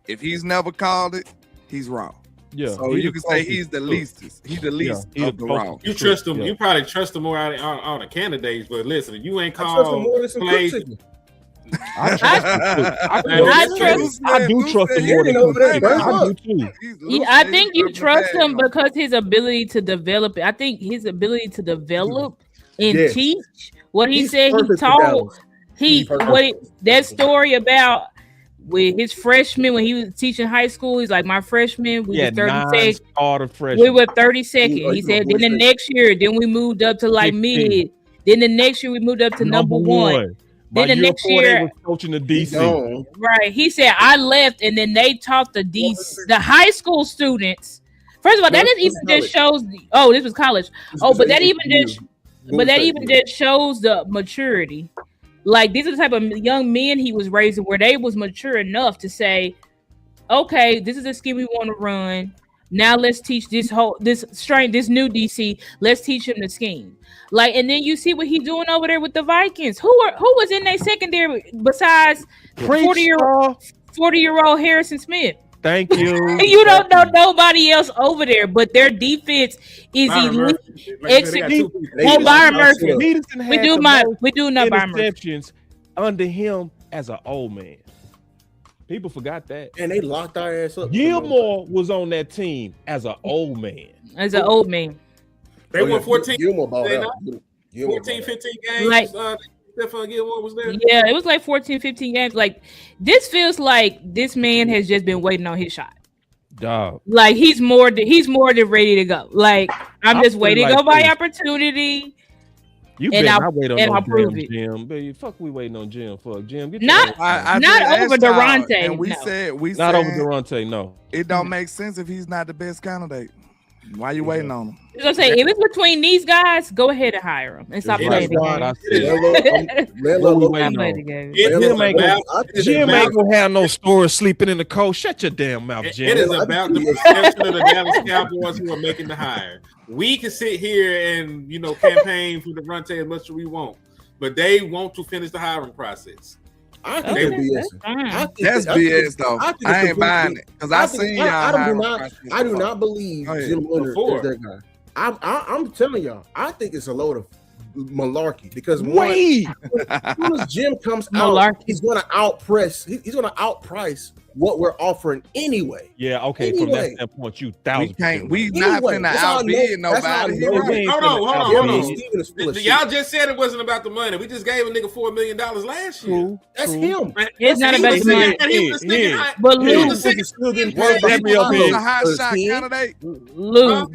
If he's never called it, he's raw. Yeah. So you can say he's the least. He's the least of the raw. You trust him. You probably trust him more out of all the candidates. But listen, if you ain't called plays. I do trust him more than I do too. I think you trust him because his ability to develop. I think his ability to develop and teach what he said he told. That story about with his freshman when he was teaching high school. He's like, my freshman, we were 32nd. We were 32nd. He said, then the next year, then we moved up to like 15. Mid. Then the next year we moved up to number one. Then the next year, was coaching the DC. Right. He said, I left, and then they taught the high school students. First of all, that even just shows. This was college. But that even just shows the maturity. Like, these are the type of young men he was raising where they was mature enough to say, okay, this is a scheme we want to run. Now let's teach this new DC. Let's teach him the scheme. Like, and then you see what he's doing over there with the Vikings. Who was in their secondary besides 40-year-old Harrison Smith? Thank you. You don't know nobody else over there, but their defense is elite. Byron Murphy. We do know Byron Murphy under him as an old man. People forgot that. And they locked our ass up. Gilmore was on that team as an old man. As an old man. They won 14. Gilmore balled out. 14, 15 games. Like, Stephon Gilmore was there. Yeah, it was like 14, 15 games. Like, this feels like this man has just been waiting on his shot. Dog. Like, he's more than ready to go. Like, I'm just waiting on my opportunity. You and better not wait on I'll prove it. Jim. Baby, fuck, we waiting on Jim. Fuck, Jim. Get not over Durante. And we no. said not over Durante. No, it don't make sense if he's not the best candidate. Why you waiting on him? I was gonna say, if it's between these guys, go ahead and hire him and stop playing the game. Jim ain't gonna have no stores sleeping in the cold. Shut your damn mouth, Jim. It is about the perception of the Dallas Cowboys who are making the hire. We can sit here and campaign for Durante as much as we want, but they want to finish the hiring process. I think that's BS though. I ain't buying it because I seen y'all. I do not believe Jim Leonhard is that guy. I'm telling y'all, I think it's a load of malarkey because as soon as Jim comes out, he's going to outprice. He's going to outprice what we're offering anyway. Yeah, okay. From that standpoint, you 1,000%. We not finna outbid nobody. Hold on. Y'all just said it wasn't about the money. We just gave a nigga $4 million last year. That's him. It's not about the money. But Lou, was a hot shot candidate. Lou,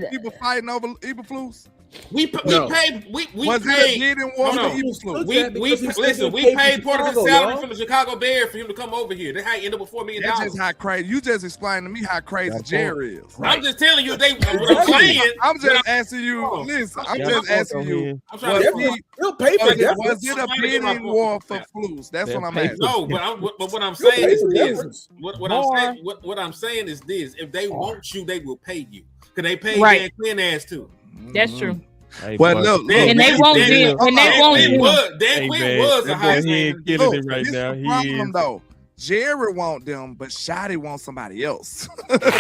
people fighting over Eberflus. We paid. Was it a bidding war for Eberflus? We paid part of his salary from the Chicago Bears for him to come over here. That's how he ended up with $4 million. That's just how crazy. You just explained to me how crazy Jerry is. Right. I'm just telling you, what I'm saying. I'm just asking you. Listen, I'm just asking you. Was it a bidding war for Flus? That's what I'm asking. No, but what I'm saying is this. What I'm saying is this. If they want you, they will pay you. Because they pay Dan Quinn ass too. That's true. Hey, well, look, and they won't Jim. And they won't Jim. Dan Quinn was a high killing it right now. He problem, though. Jerry want them, but Shotty wants somebody else. That's the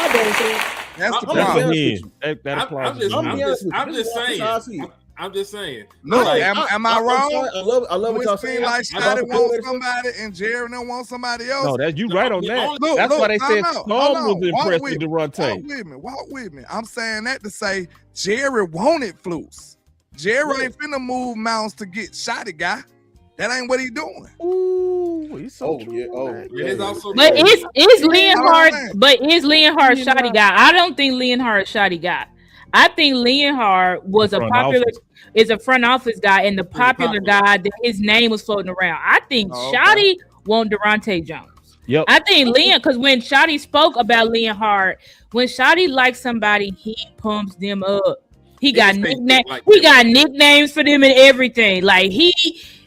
problem. That's the problem. I'm just saying. Look, am I wrong? I love it. It seems like Shotty wants somebody and Jerry don't want somebody else. No, you right on that. That's why they said Storm was impressed with Durante. Walk with me. I'm saying that to say Jerry wanted Flus. Jerry ain't finna move mountains to get Shotty guy. That ain't what he doing. Ooh, he's so true. But is Leonhard Shotty guy? I don't think Leonhard Shotty guy. I think Leonhard was a front office guy and the popular guy that his name was floating around. I think Shotty want Durante Jones. Yep. I think because when Shotty spoke about Leonhard, when Shotty likes somebody, he pumps them up. He got nicknames. We got nicknames for them and everything. Like he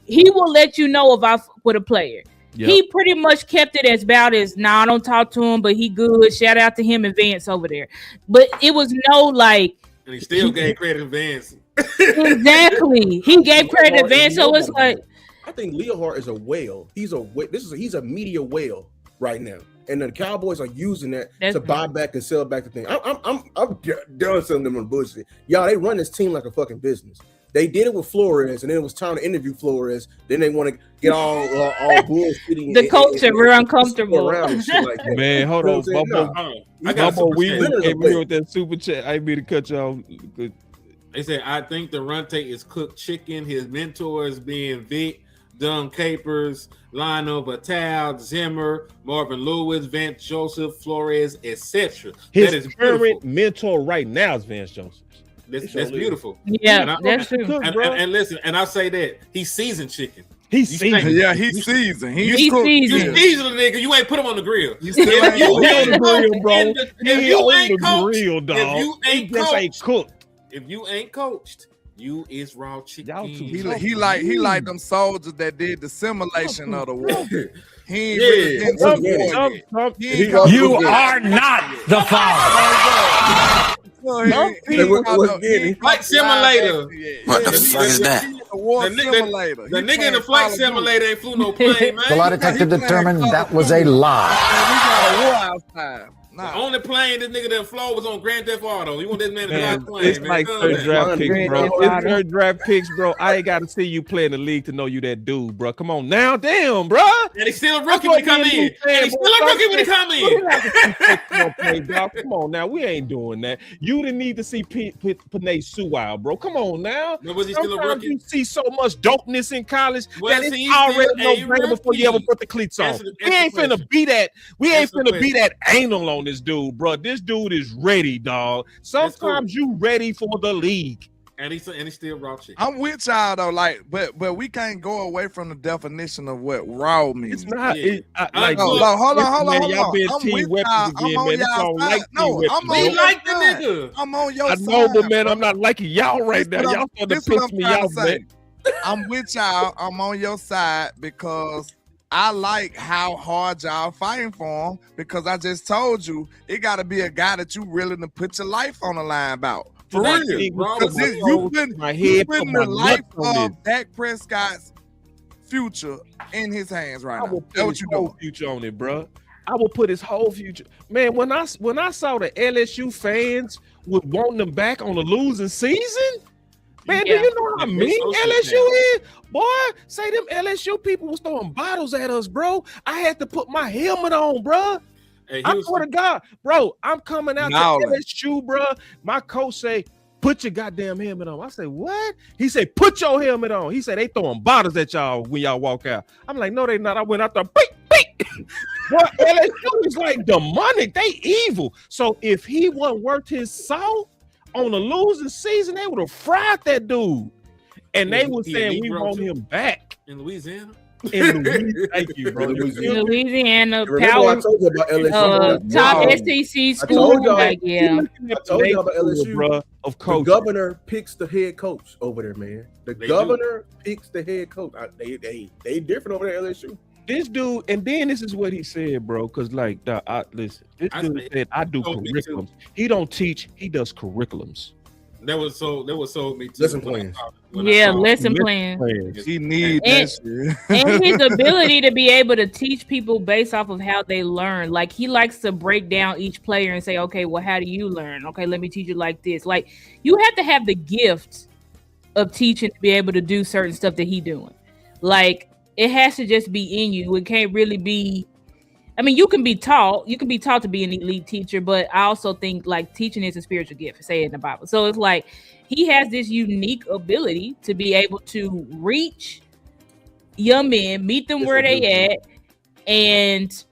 will let you know if I fuck with a player. Yep. He pretty much kept it as about as I don't talk to him, but he good. Shout out to him and Vance over there. But it was no like. And he still gave credit to Vance. Exactly, he gave credit to Vance. So it's like I think Leonhard is a whale. He's a media whale right now, and the Cowboys are using that to buy back and sell back the thing. I'm done selling them on bullshit. Y'all, they run this team like a fucking business. They did it with Flores, and then it was time to interview Flores. Then they want to get all bullshitting. The coach are real uncomfortable. Around shit like that. Man, hold on, Bubba. We came here with that super chat. I mean to cut y'all. They said, I think Durante is cooked chicken. His mentors being Vic, Don Capers, Lionel Vital, Zimmer, Marvin Lewis, Vance Joseph, Flores, etc. His current mentor right now is Vance Joseph. That's beautiful. Yeah, that's true. And listen, and I'll say that he's seasoned chicken. He's seasoned. Yeah, he's seasoned. He's seasoned. You seasoned, nigga. You ain't put him on the grill. If you ain't cooked, if you ain't coached, you is raw chicken. He like them soldiers that did the simulation of the war. He ain't really been to war yet. You are not the father. Flight simulator. What the fuck is that? The nigga in the flight simulator ain't flew no plane, man. The lie detector determined that was a lie. We got a war outside. The only plane this nigga that flew was on Grand Theft Auto. You want this man to drive plane? It's like third draft picks, bro. It's third draft picks, bro. I ain't got to see you play in the league to know you that dude, bro. Come on now, damn, bro. And he's still a rookie when he come in. And he's still a rookie when he come in. Come on now, we ain't doing that. You didn't need to see Penei Sewell, bro. Come on now. But was he still a rookie? You see so much dopeness in college that it's already no-brainer before you ever put the cleats on. We ain't finna be that. We ain't finna be that anal on this dude, bro. This dude is ready, dog. Sometimes you ready for the league. And he's still raw chicken. I'm with y'all though, like, but we can't go away from the definition of what raw means. It's not. Yeah. Hold on. Y'all been team weapons again, man. That's all like no, I'm on like the nigga. I'm on your side. I know, but man, I'm not liking y'all right now. Y'all starting to piss me off, man. I'm with y'all. I'm on your side because I like how hard y'all fighting for him, because I just told you it got to be a guy that you willing to put your life on the line about. For real. Because you putting the life of Dak Prescott's future in his hands right now. That's what you doing. Future on it, bro. I will put his whole future. Man, when I saw the LSU fans would want them back on the losing season, man, do you know what I mean? LSU is, boy, say them LSU people was throwing bottles at us, bro. I had to put my helmet on, bro. Hey, I swear to God, bro, I'm coming out to LSU, bro. My coach say, put your goddamn helmet on. I say, what? He said, put your helmet on. He said, they throwing bottles at y'all when y'all walk out. I'm like, no, they not. I went out there, beep. Boy, LSU is like demonic. They evil. So if he wasn't worth his salt on a losing season, they would have fried that dude. And they were saying we want him back. In Louisiana? In Louisiana, thank you, bro. Louisiana, power. I told you about LSU. Top SEC school. I told you about LSU, bro. Of coach, the governor picks the head coach over there, man. The governor picks the head coach. They different over there at LSU. This dude, and then this is what he said, bro. Because listen, this dude said I do curriculums. He don't teach. He does curriculums. That was so me too. Lesson plans. Lesson plans. He needs that shit. And his ability to be able to teach people based off of how they learn. Like, he likes to break down each player and say, okay, well, how do you learn? Okay, let me teach you like this. Like, you have to have the gift of teaching to be able to do certain stuff that he doing. Like, it has to just be in you. It can't really be. I mean, you can be taught to be an elite teacher, but I also think like teaching is a spiritual gift, say it in the Bible. So it's like he has this unique ability to be able to reach young men, meet them where they at, and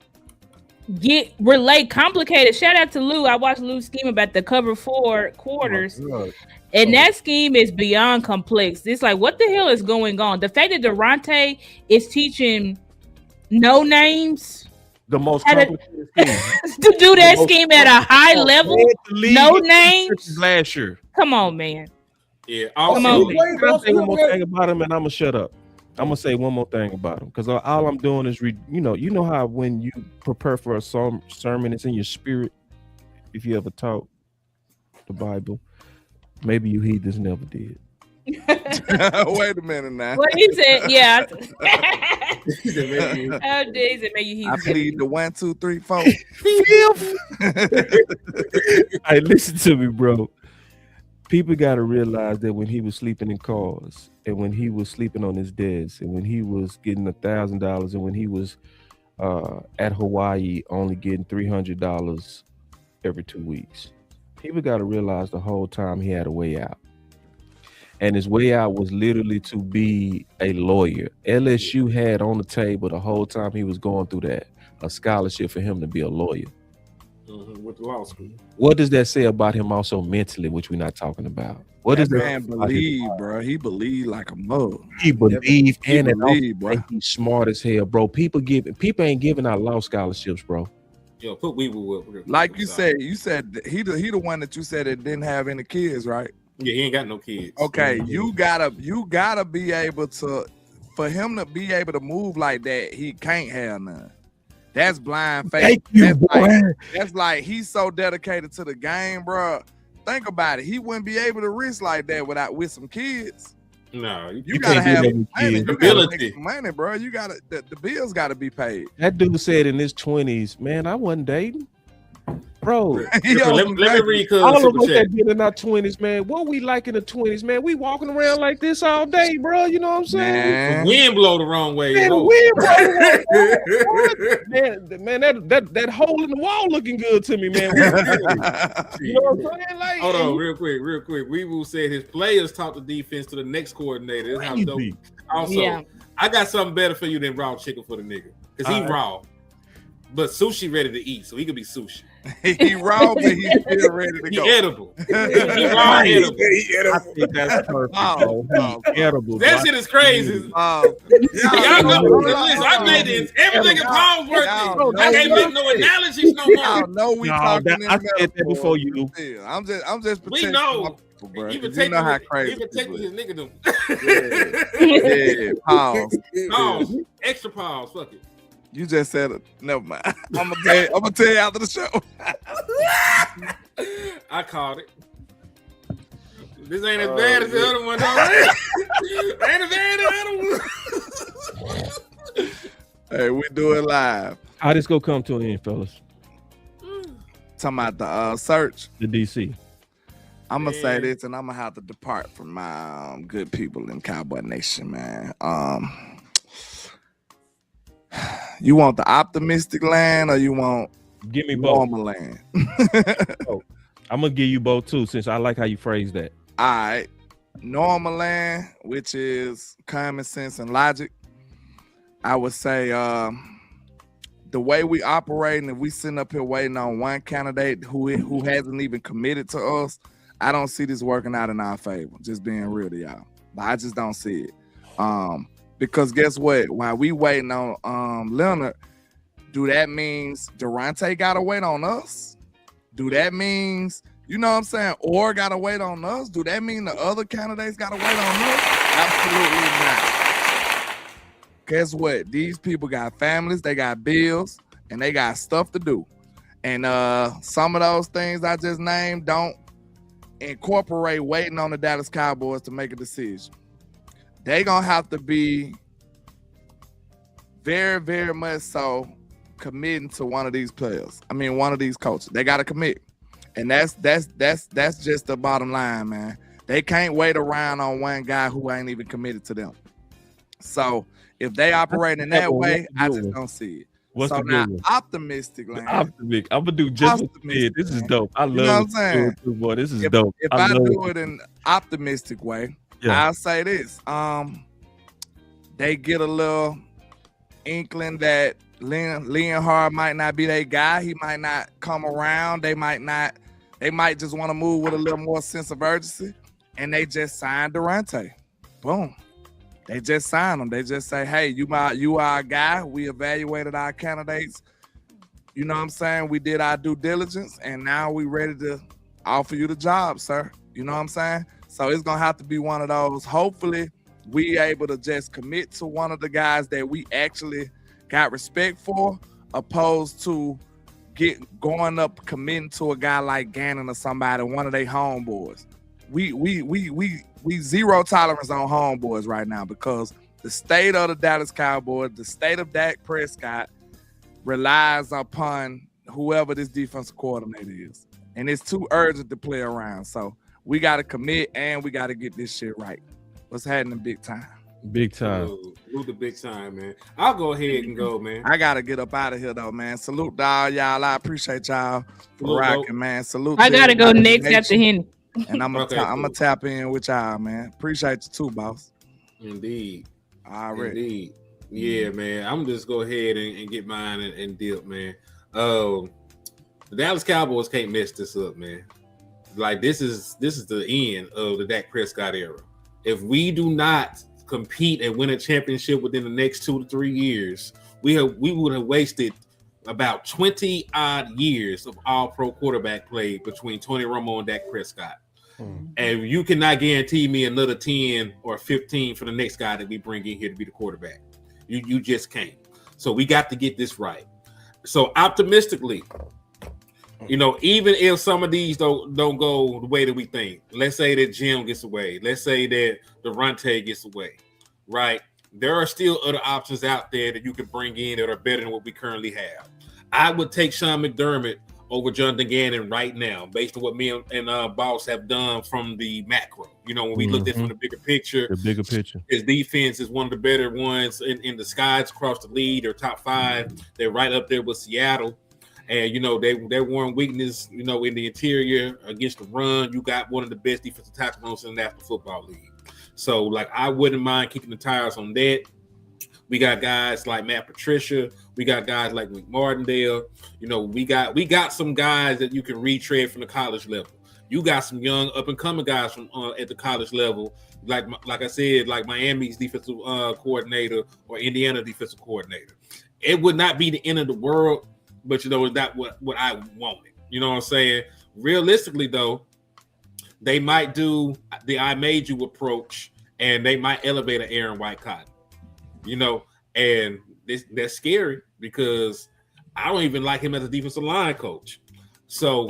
relate complicated. Shout out to Lou. I watched Lou's scheme about the cover 4 quarters. And that scheme is beyond complex. It's like, what the hell is going on? The fact that Durante is teaching no names, the most complicated scheme. to do that scheme at a high level, no names. Last year. Come on, man. Yeah. Come on, man. I'm gonna say one more thing about him, and I'm gonna shut up. I'm gonna say one more thing about him, because all I'm doing is you know how when you prepare for a sermon, it's in your spirit. If you ever taught the Bible, maybe you heathens never did. Wait a minute now. What he said, yeah. How days it make you? I plead the 1, 2, 3, 4. Hey, listen to me, bro. People got to realize that when he was sleeping in cars, and when he was sleeping on his desk, and when he was getting $1,000, and when he was at Hawaii only getting $300 every 2 weeks, people got to realize the whole time he had a way out. And his way out was literally to be a lawyer. LSU had on the table the whole time he was going through that, a scholarship for him to be a lawyer. With the law school. What does that say about him also mentally, which we're not talking about? What does that man believe, bro? He believed like a mug. He believed, bro. He's smart as hell, bro. People ain't giving out law scholarships, bro. Yo, put Weeble. Like you said he the one that you said that didn't have any kids, right? Yeah, he ain't got no kids. Okay, you gotta be able to, for him to be able to move like that, he can't have none. That's blind faith. Thank you, boy. That's like he's so dedicated to the game, bro. Think about it. He wouldn't be able to risk like that with some kids. No, you gotta have money. You gotta make money, bro. You gotta the bills gotta be paid. That dude said in his 20s, man, I wasn't dating. Bro, let me read all of us that did in our 20s, man. What we like in the 20s, man? We walking around like this all day, bro. You know what I'm saying? The wind blow the wrong way. Man, the wind blow the wrong way. Man, that hole in the wall looking good to me, man. You know what I'm saying? Like, hold on, real quick. Weeble said his players taught the defense to the next coordinator. That's how dope. Also, I got something better for you than raw chicken for the nigga. Because he raw. But sushi ready to eat, so he could be sushi. He raw, but he's still ready to go. He edible. He raw edible. I think that's perfect. Edible. That shit is crazy. Listen, I made this. Everything in Paul's working. I can't make no analogies no more. No, we talking in I said that before you. I'm just. We know. Even taking how crazy. Even taking his nigga them. Yeah. Pause. Pause. Extra pause. Fuck it. You just said it. Never mind. I'm gonna tell you after the show. I called it. This ain't as bad as the other one, though. Ain't as bad as the other one. Hey, we do it live. How this go come to an end, fellas? Talking about the search. The DC. I'm gonna say this, and I'm gonna have to depart from my good people in Cowboy Nation, man. You want the optimistic land, or you want give me both normal land? I'm gonna give you both too, since I like how you phrase that. All right, normal land, which is common sense and logic. I would say the way we operate, and if we sitting up here waiting on one candidate who hasn't even committed to us, I don't see this working out in our favor. Just being real to y'all, I just don't see it. Because guess what? While we waiting on Leonard, do that means Durante gotta wait on us? Do that means, you know what I'm saying, or gotta wait on us? Do that mean the other candidates gotta wait on us? Absolutely not. Guess what? These people got families, they got bills, and they got stuff to do. And some of those things I just named don't incorporate waiting on the Dallas Cowboys to make a decision. They gonna have to be very, very much so committing to one of these players. I mean, one of these coaches. They gotta commit, and that's just the bottom line, man. They can't wait around on one guy who ain't even committed to them. So if they operate in that way, I just don't see it. What's so the now good one? optimistic land. Optimistic. I'm gonna do just what you did. This is dope. I love you know what I'm saying? Boy, this is dope. If I do it in optimistic way, I'll say this. They get a little inkling that Leonhard might not be that guy. He might not come around. They might just want to move with a little more sense of urgency. And they just signed Durante. Boom. They just signed him. They just say, hey, you are our guy. We evaluated our candidates. You know what I'm saying? We did our due diligence, and now we ready to offer you the job, sir. You know what I'm saying? So it's going to have to be one of those. Hopefully, we able to just commit to one of the guys that we actually got respect for, opposed to going up committing to a guy like Gannon or somebody, one of their homeboys. We zero tolerance on homeboys right now, because the state of the Dallas Cowboys, the state of Dak Prescott relies upon whoever this defensive coordinator is. And it's too urgent to play around. So we got to commit, and we got to get this shit right. What's happening big time? Big time. Move the big time, man. I'll go ahead and go, man. I got to get up out of here, though, man. Salute to all y'all. I appreciate y'all for rocking, man. Salute. I got to go next after Henny. And I'm gonna tap in with y'all, man. Appreciate you too, boss. Indeed. All right. Indeed. Yeah, man. I'm just go ahead and get mine and dip, man. The Dallas Cowboys can't mess this up, man. Like this is the end of the Dak Prescott era. If we do not compete and win a championship within the next 2 to 3 years, we would have wasted about 20 odd years of all-pro quarterback play between Tony Romo and Dak Prescott. And you cannot guarantee me another 10 or 15 for the next guy that we bring in here to be the quarterback. You just can't. So we got to get this right. So optimistically, you know, even if some of these don't go the way that we think, let's say that Jim gets away, let's say that Durante gets away, right? There are still other options out there that you can bring in that are better than what we currently have. I would take Sean McDermott over Jonathan Gannon right now, based on what me and Boss have done from the macro. You know, when we looked at from the bigger picture, his defense is one of the better ones in the skies across the league. They're top 5. They're right up there with Seattle. And, you know, they're one weakness, you know, in the interior against the run. You got one of the best defensive tackles in the National Football League. So, like, I wouldn't mind kicking the tires on that. We got guys like Matt Patricia. We got guys like Wink Martindale. You know, we got some guys that you can retread from the college level. You got some young up-and-coming guys from at the college level, like I said, like Miami's defensive coordinator or Indiana defensive coordinator. It would not be the end of the world, but, you know, it's not what I wanted. You know what I'm saying? Realistically, though, they might do the I made you approach, and they might elevate an Aaron White Cotton. You know, and that's scary because I don't even like him as a defensive line coach. So,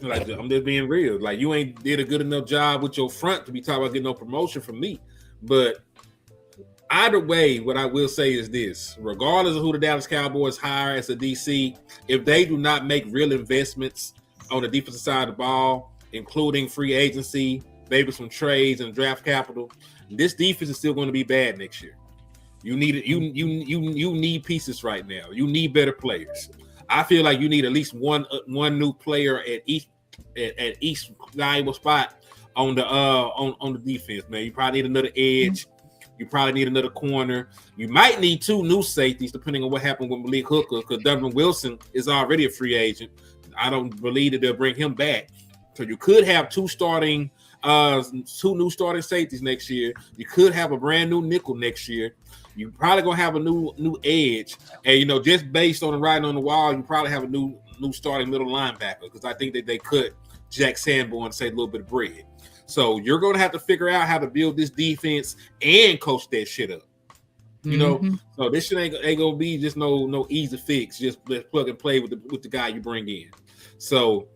like, I'm just being real. Like, you ain't did a good enough job with your front to be talking about getting no promotion from me. But either way, what I will say is this: regardless of who the Dallas Cowboys hire as a DC, if they do not make real investments on the defensive side of the ball, including free agency, maybe some trades and draft capital, this defense is still going to be bad next year. You need it. You need pieces right now. You need better players. I feel like you need at least one new player at each valuable spot on the defense, man. You probably need another edge. You probably need another corner. You might need 2 new safeties, depending on what happened with Malik Hooker, because Donovan Wilson is already a free agent. I don't believe that they'll bring him back. So you could have 2 new starting safeties next year. You could have a brand new nickel next year. You probably gonna have a new edge, and, you know, just based on the writing on the wall, you probably have a new starting middle linebacker, because I think that they cut Jack Sanborn and save a little bit of bread. So you're gonna have to figure out how to build this defense and coach that shit up. You know, so this shit ain't gonna be just no easy fix. Just plug and play with the guy you bring in. So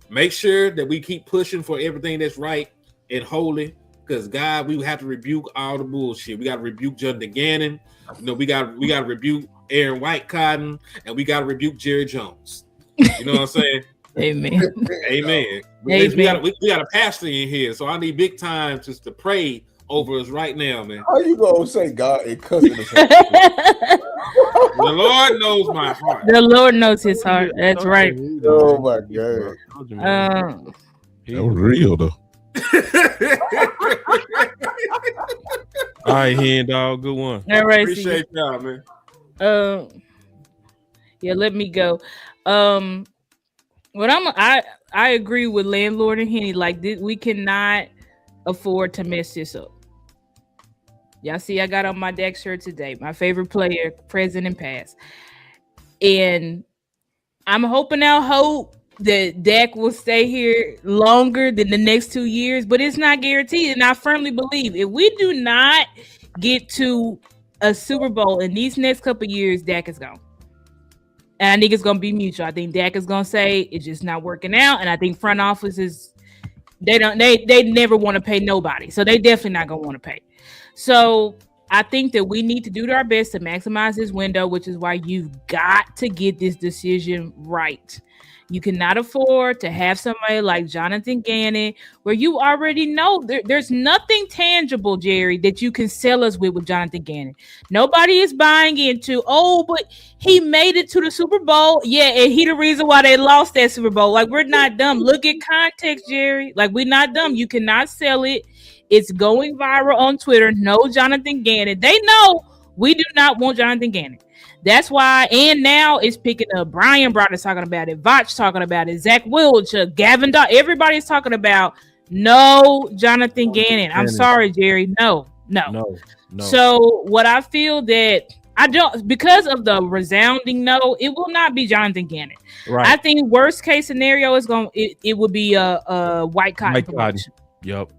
make sure that we keep pushing for everything that's right and holy. Because, God, we have to rebuke all the bullshit. We got to rebuke Jonathan Gannon. You know, we got to rebuke Aaron White Cotton, and we got to rebuke Jerry Jones. You know what I'm saying? Amen. Amen. We got a pastor in here, so I need big time just to pray over us right now, man. How you gonna say God and cousin? The Lord knows my heart. The Lord knows his heart. That's right. Oh my God. That was real though. All right, Hen Dog, good one. All right, appreciate y'all, man. Yeah, let me go. I agree with Landlord and Henny. Like, we cannot afford to mess this up. Y'all see, I got on my Dak shirt today. My favorite player, present and past. And I'm hoping that Dak will stay here longer than the next 2 years, but it's not guaranteed. And I firmly believe if we do not get to a Super Bowl in these next couple of years, Dak is gone. And I think it's going to be mutual. I think Dak is going to say it's just not working out. And I think front offices, they never want to pay nobody. So they definitely not going to want to pay. So I think that we need to do our best to maximize this window, which is why you've got to get this decision right. You cannot afford to have somebody like Jonathan Gannon, where you already know there's nothing tangible, Jerry, that you can sell us with Jonathan Gannon. Nobody is buying into, but he made it to the Super Bowl. Yeah, and he the reason why they lost that Super Bowl. Like, we're not dumb. Look at context, Jerry. Like, we're not dumb. You cannot sell it. It's going viral on Twitter. No Jonathan Gannon. They know we do not want Jonathan Gannon. That's why, and now it's picking up. Brian Brown is talking about it. Vach talking about it. Zach Wilcher, Gavin Dodd. Everybody's talking about no Jonathan Gannon. I'm sorry, Jerry. No. So what I feel that I don't, because of the resounding no, it will not be Jonathan Gannon. Right. I think worst case scenario is it would be a White Cotton. Yep.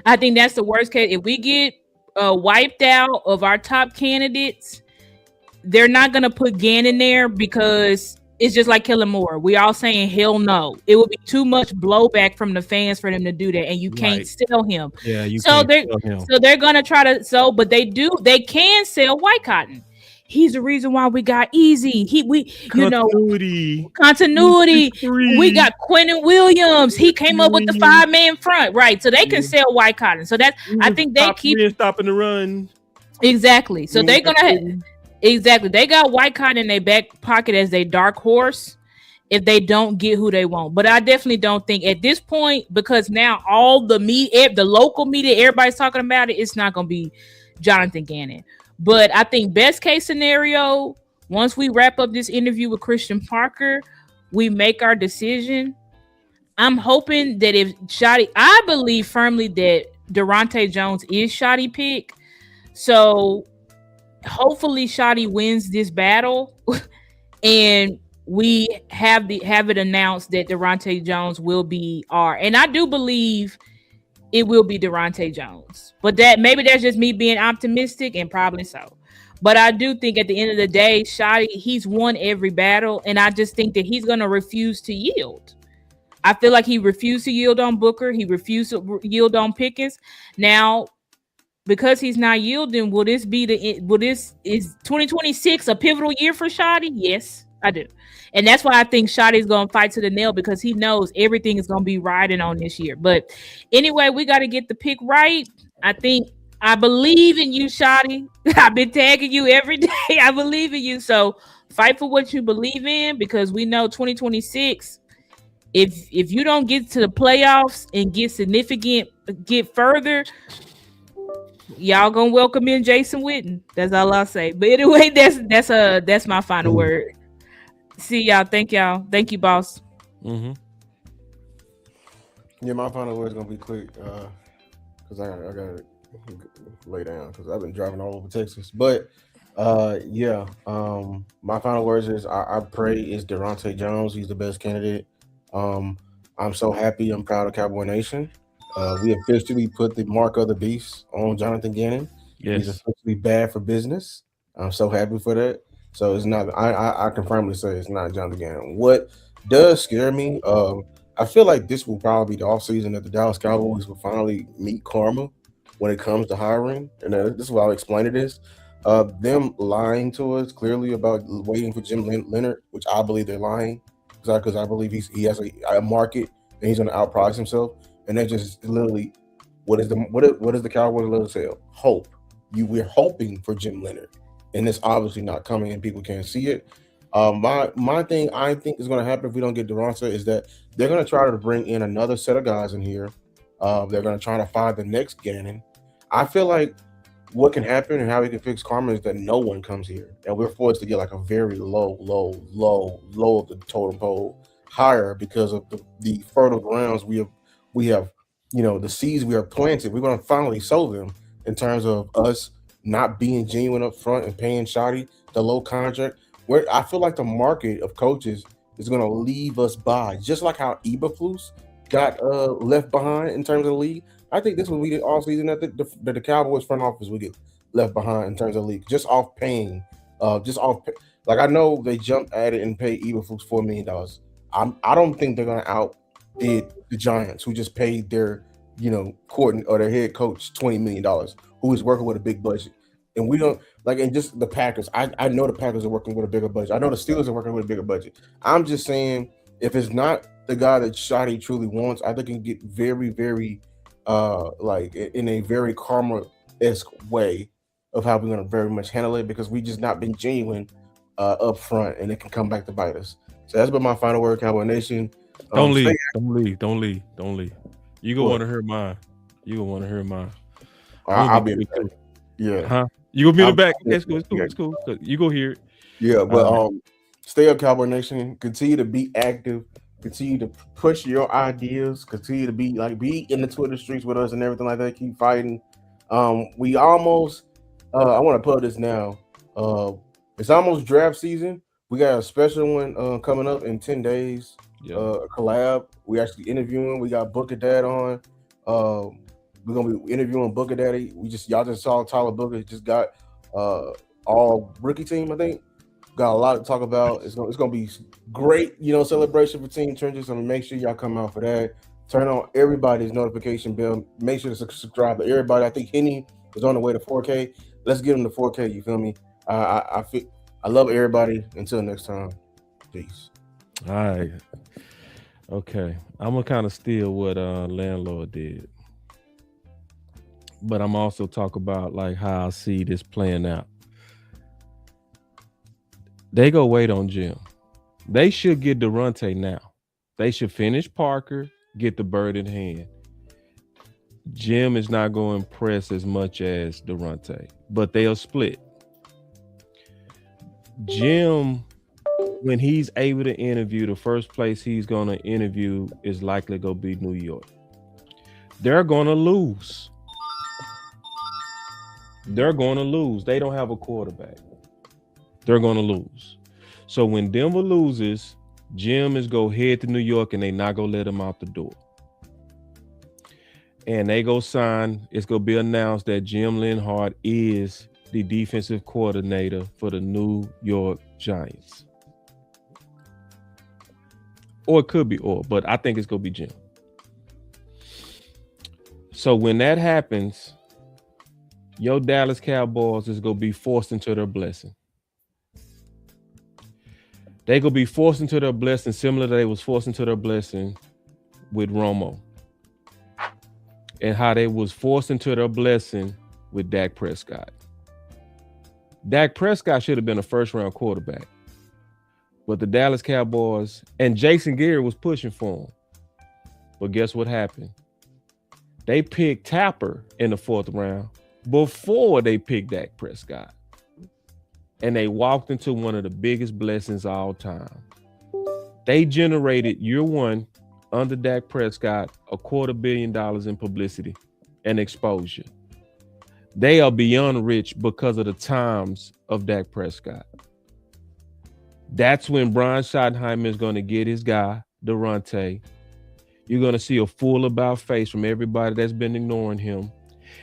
I think that's the worst case. If we get wiped out of our top candidates, they're not going to put Gannon there because it's just like Kellen Moore. We all saying hell no. It would be too much blowback from the fans for them to do that, and you can't sell him. Yeah, you can't sell him. So they're going to try to but they can sell White Cotton. he's the reason why we got Easy. Continuity. We got Quentin Williams. He came up with the 5-man front, right? So they can sell White Cotton. So that's I think they keep stopping the run. Exactly. So they're gonna exactly. They got White Cotton in their back pocket as their dark horse if they don't get who they want. But I definitely don't think at this point, because now all the local media, everybody's talking about it, it's not gonna be Jonathan Gannon. But I think best case scenario, once we wrap up this interview with Christian Parker, we make our decision. I'm hoping that if Shotty, I believe firmly that Durante Jones is Shotty pick. So hopefully Shotty wins this battle and we have it announced that Durante Jones will be and I do believe it will be Durante Jones, but maybe that's just me being optimistic, and probably so. But I do think at the end of the day, Shotty, he's won every battle, and I just think that he's going to refuse to yield. I feel like he refused to yield on Booker. He refused to yield on Pickens. Now, because he's not yielding, is 2026 a pivotal year for Shotty? Yes, I do. And that's why I think Shotty's going to fight to the nail, because he knows everything is going to be riding on this year. But anyway, we got to get the pick right. I believe in you, Shotty. I've been tagging you every day. I believe in you. So fight for what you believe in, because we know 2026, if you don't get to the playoffs and get further, y'all gonna welcome in Jason Witten. That's all I'll say. But anyway, that's my final word. See y'all. Thank y'all. Thank you, boss. Yeah, my final word is gonna be quick, because I gotta lay down because I've been driving all over Texas. But my final words is I pray is Durante Jones. He's the best candidate. I'm so happy. I'm proud of Cowboy Nation. We officially put the mark of the beast on Jonathan Gannon. Yes. He's officially bad for business. I'm so happy for that. So it's not. I can firmly say it's not Jonathan Gannon. What does scare me? I feel like this will probably be the offseason that the Dallas Cowboys will finally meet karma when it comes to hiring. And this is what I'll explain it is. Them lying to us clearly about waiting for Jim Leonard, which I believe they're lying, because I believe he has a market and he's going to outprice himself. And that's just literally what is the Cowboys love to sell? Hope. We're hoping for Jim Leonard, and it's obviously not coming, and people can't see it. My thing I think is going to happen if we don't get Durante is that they're going to try to bring in another set of guys in here. They're going to try to find the next Gannon. I feel like what can happen and how we can fix karma is that no one comes here, and we're forced to get like a very low of the totem pole higher because of the fertile grounds we have, the seeds we are planted. We're going to finally sow them in terms of us not being genuine up front and paying Shotty the low contract. Where I feel like the market of coaches is going to leave us by, just like how Eberflus got left behind in terms of the league. I think this will be the off season that the Cowboys front office will get left behind in terms of the league, just off paying, like I know they jumped at it and paid Eberflus $4 million. I don't think they're going to outbid the Giants, who just paid their their head coach $20 million, who is working with a big budget. And we don't and just the Packers. I know the Packers are working with a bigger budget. I know the Steelers are working with a bigger budget. I'm just saying, if it's not the guy that Shotty truly wants, I think it can get very, very in a very karma-esque way of how we're going to very much handle it, because we just not been genuine up front, and it can come back to bite us. So that's been my final word, Cowboy Nation. Don't leave. You gonna want to hear mine. I'll be in the back. Yeah. Huh? You gonna be in the back? It's cool. You go hear it. Yeah, but stay up, Cowboy Nation. Continue to be active. Continue to push your ideas. Continue to be in the Twitter streets with us and everything like that. Keep fighting. We almost. I want to put this now. It's almost draft season. We got a special one coming up in 10 days. A collab. We actually interviewing. We got Booker Dad on. We're gonna be interviewing Booker Daddy. Y'all just saw Tyler Booker just got all rookie team. I think got a lot to talk about. It's gonna be great. Celebration for Team Trenches. So make sure y'all come out for that. Turn on everybody's notification bell. Make sure to subscribe to everybody. I think Henny is on the way to 4K. Let's get him to 4K. You feel me? I love everybody. Until next time, peace. All right. Okay. I'm gonna kind of steal what Landlord did, but I'm also talk about like how I see this playing out. They go wait on Jim. They should get Durante now. They should finish Parker, get the bird in hand. Jim is not going to impress as much as Durante, but they'll split. Jim, when he's able to interview, the first place he's going to interview is likely going to be New York. They're going to lose. They're going to lose. They don't have a quarterback. They're going to lose. So when Denver loses, Jim is go head to New York and they not going to let him out the door. And they go sign, it's going to be announced that Jim Linhart is the defensive coordinator for the New York Giants. Or it could be but I think it's going to be Jim. So when that happens, your Dallas Cowboys is going to be forced into their blessing. They going to be forced into their blessing similar to they was forced into their blessing with Romo. And how they was forced into their blessing with Dak Prescott. Dak Prescott should have been a first-round quarterback. But the Dallas Cowboys and Jason Garrett was pushing for him. But guess what happened? They picked Tapper in the 4th round before they picked Dak Prescott. And they walked into one of the biggest blessings of all time. They generated year one under Dak Prescott $250 million in publicity and exposure. They are beyond rich because of the times of Dak Prescott. That's when Brian Schottenheimer is going to get his guy, Durante. You're going to see a full about face from everybody that's been ignoring him.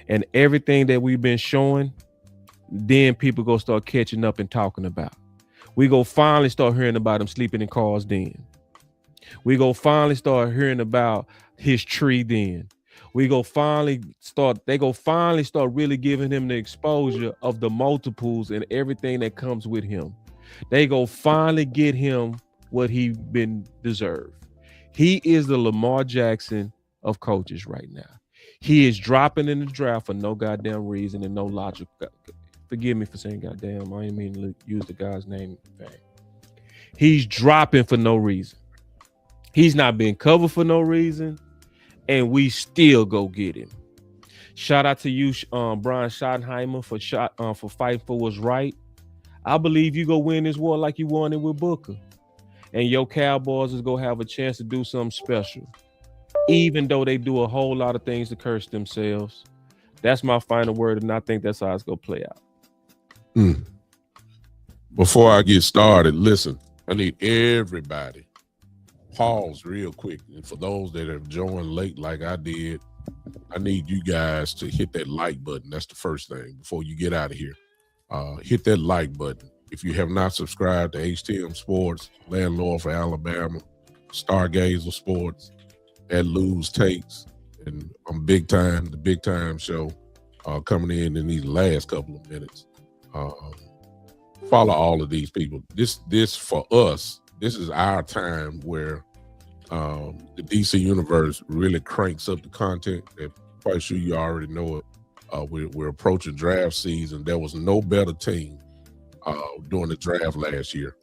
And everything that we've been showing, then people go start catching up and talking about. We go finally start hearing about him sleeping in cars then. We go finally start hearing about his tree then. They go finally start really giving him the exposure of the multiples and everything that comes with him. They go finally get him what he been deserved. He is the Lamar Jackson of coaches right now. He is dropping in the draft for no goddamn reason and no logic. Forgive me for saying goddamn. I didn't mean to use the guy's name in vain. He's dropping for no reason. He's not being covered for no reason, and we still go get him. Shout out to you, Brian Schottenheimer, for fighting for what's right. I believe you go win this war like you won it with Booker, and your Cowboys is gonna have a chance to do something special, even though they do a whole lot of things to curse themselves. That's my final word, and I think that's how it's gonna play out. Before I get started, listen, I need everybody pause real quick. And for those that have joined late like I did, I need you guys to hit that like button. That's the first thing before you get out of here. Hit that like button. If you have not subscribed to HTM Sports, Landlord for Alabama, Stargazer Sports, at Lose Takes, and I'm the Big Time show coming in these last couple of minutes. Follow all of these people. This for us, this is our time where the DC Universe really cranks up the content. I'm quite sure you already know it. We're approaching draft season. There was no better team during the draft last year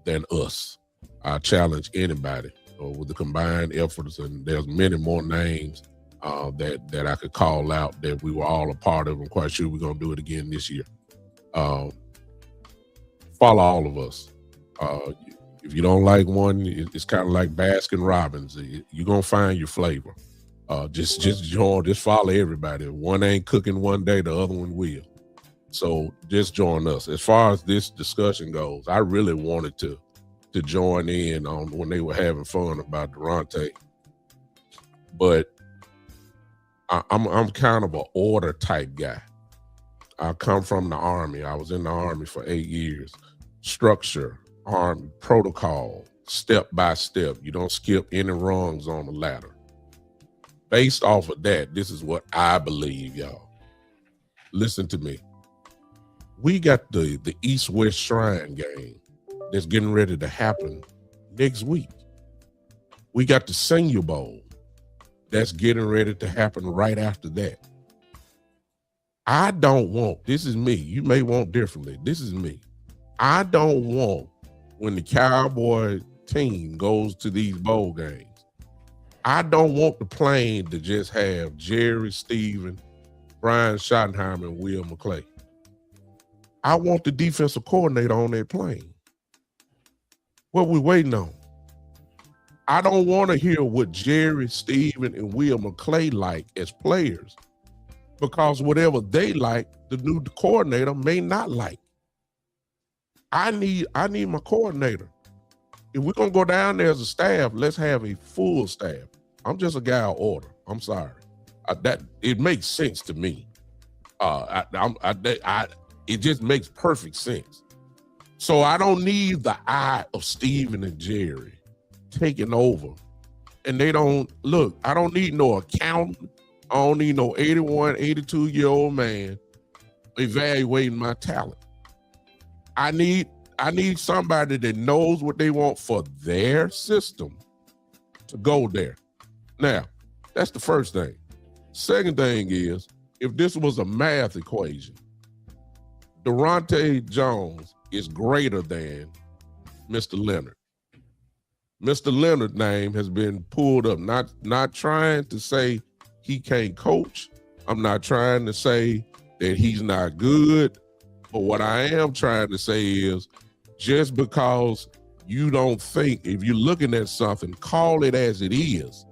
than us. I challenge anybody with the combined efforts, and there's many more names that I could call out that we were all a part of. I'm quite sure we're going to do it again this year. Follow all of us. If you don't like one, it's kind of like Baskin Robbins. You're going to find your flavor. Just join, just follow everybody. One ain't cooking one day, the other one will. So just join us. As far as this discussion goes, I really wanted to join in on when they were having fun about Durante. But I'm kind of an order type guy. I come from the Army. I was in the Army for 8 years. Structure, Army, protocol, step by step. You don't skip any rungs on the ladder. Based off of that, this is what I believe, y'all. Listen to me. we got the East-West Shrine game that's getting ready to happen next week. We got the Senior Bowl that's getting ready to happen right after that. I don't want, this is me, you may want differently, this is me. I don't want when the Cowboy team goes to these bowl games, I don't want the plane to just have Jerry, Stephen, Brian Schottenheimer, and Will McClay. I want the defensive coordinator on that plane. What we waiting on? I don't want to hear what Jerry, Stephen, and Will McClay like as players, because whatever they like, the new coordinator may not like. I need my coordinator. If we're gonna go down there as a staff, let's have a full staff. I'm just a guy of order. I'm sorry. That it makes sense to me. It just makes perfect sense. So I don't need the eye of Stephen and Jerry taking over. And they don't, look, I don't need no accountant. I don't need no 81, 82-year-old man evaluating my talent. I need somebody that knows what they want for their system to go there. Now, that's the first thing. Second thing is, if this was a math equation, Daronte Jones is greater than Mr. Leonard. Mr. Leonard's name has been pulled up, not trying to say he can't coach. I'm not trying to say that he's not good. But what I am trying to say is, just because you don't think, if you're looking at something, call it as it is.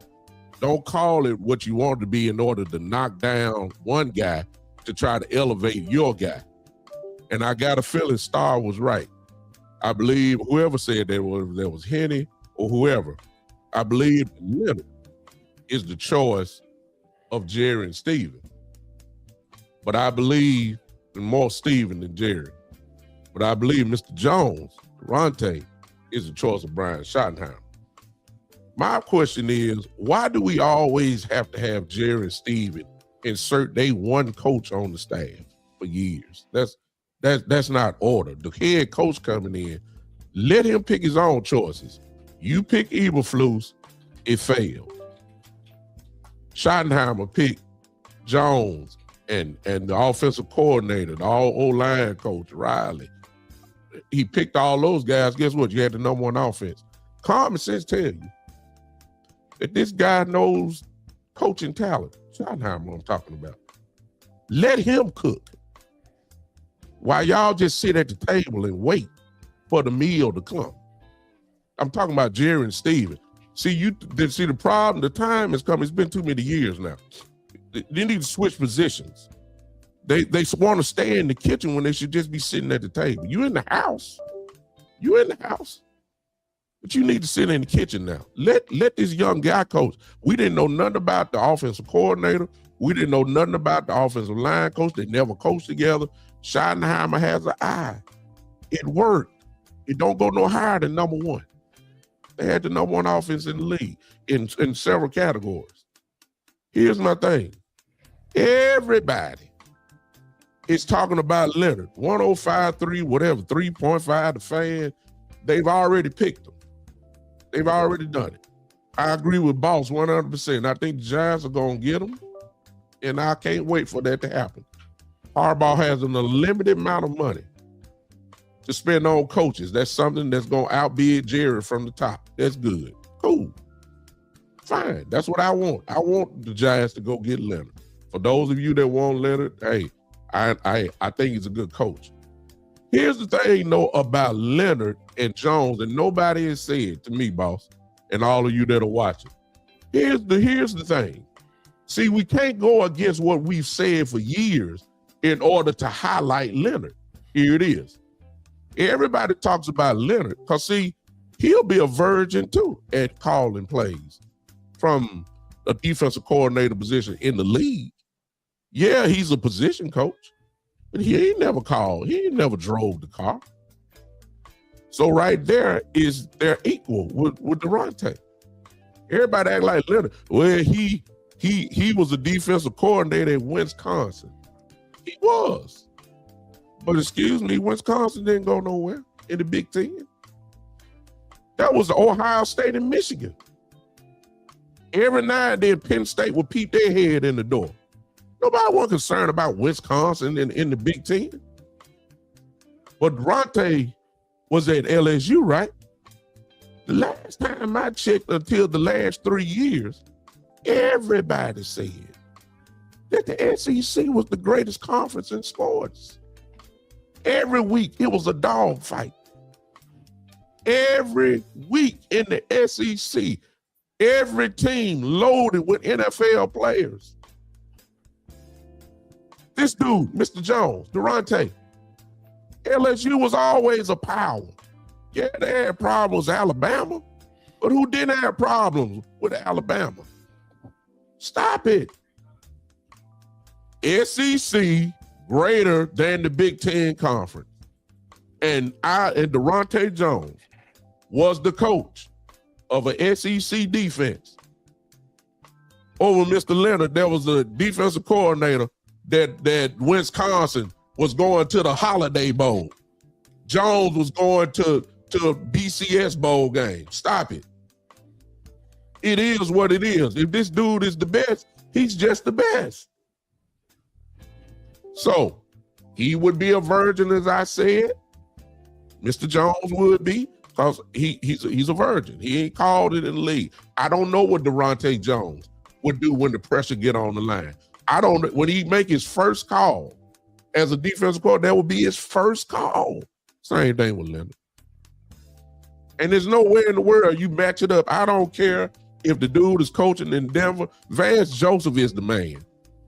Don't call it what you want it to be in order to knock down one guy to try to elevate your guy. And I got a feeling Starr was right. I believe whoever said that was Henny or whoever, I believe Leonard is the choice of Jerry and Stephen. But I believe more Stephen than Jerry. But I believe Mr. Jones, Daronte, is the choice of Brian Schottenheimer. My question is, why do we always have to have Jerry and Stephen insert they one coach on the staff for years? That's not order. The head coach coming in, let him pick his own choices. You pick Eberflus, it failed. Schottenheimer picked Jones and the offensive coordinator, the O-line coach, Riley. He picked all those guys. Guess what? You had the number one offense. Common sense tell you that this guy knows coaching talent. Schottenheimer I'm talking about. Let him cook. While y'all just sit at the table and wait for the meal to come. I'm talking about Jerry and Stephen. See the problem, the time has come. It's been too many years now. They need to switch positions. They want to stay in the kitchen when they should just be sitting at the table. You in the house. But you need to sit in the kitchen now. Let this young guy coach. We didn't know nothing about the offensive coordinator. We didn't know nothing about the offensive line coach. They never coached together. Schottenheimer has an eye. It worked. It don't go no higher than number one. They had the number one offense in the league in several categories. Here's my thing. Everybody is talking about Leonard. 105.3, whatever, 3.5 the fan. They've already picked him. They've already done it. I agree with Boss 100%. I think the Giants are going to get him, and I can't wait for that to happen. Harbaugh has an unlimited amount of money to spend on coaches. That's something that's going to outbid Jerry from the top. That's good. Cool. Fine. That's what I want. I want the Giants to go get Leonard. For those of you that want Leonard, hey, I think he's a good coach. Here's the thing, though, about Leonard and Jones, and nobody has said to me, Boss, and all of you that are watching. Here's the thing. See, we can't go against what we've said for years in order to highlight Leonard. Here it is. Everybody talks about Leonard because, see, he'll be a virgin, too, at calling plays from a defensive coordinator position in the league. Yeah, he's a position coach, but he ain't never called. He ain't never drove the car. So right there is they're equal with Daronte. Everybody act like Leonard. Well, he was a defensive coordinator in Wisconsin. He was. But excuse me, Wisconsin didn't go nowhere in the Big Ten. That was Ohio State and Michigan. Every now and then, Penn State would peep their head in the door. Nobody was concerned about Wisconsin in the Big Ten. But Durante was at LSU, right? The last time I checked, until the last 3 years, everybody said that the SEC was the greatest conference in sports. Every week, it was a dog fight. Every week in the SEC, every team loaded with NFL players. This dude, Mr. Jones, Durante, LSU was always a power. Yeah, they had problems with Alabama, but who didn't have problems with Alabama? Stop it. SEC greater than the Big Ten Conference. And Durante Jones was the coach of an SEC defense. Over Mr. Leonard, there was a defensive coordinator that Wisconsin was going to the Holiday Bowl. Jones was going to BCS Bowl game. Stop it. It is what it is. If this dude is the best, he's just the best. So he would be a virgin, as I said. Mr. Jones would be, because he's a virgin. He ain't called it in the league. I don't know what Durante Jones would do when the pressure get on the line. I don't know. When he make his first call as a defensive coordinator, that would be his first call. Same thing with Leonard. And there's nowhere in the world you match it up. I don't care if the dude is coaching in Denver. Vance Joseph is the man.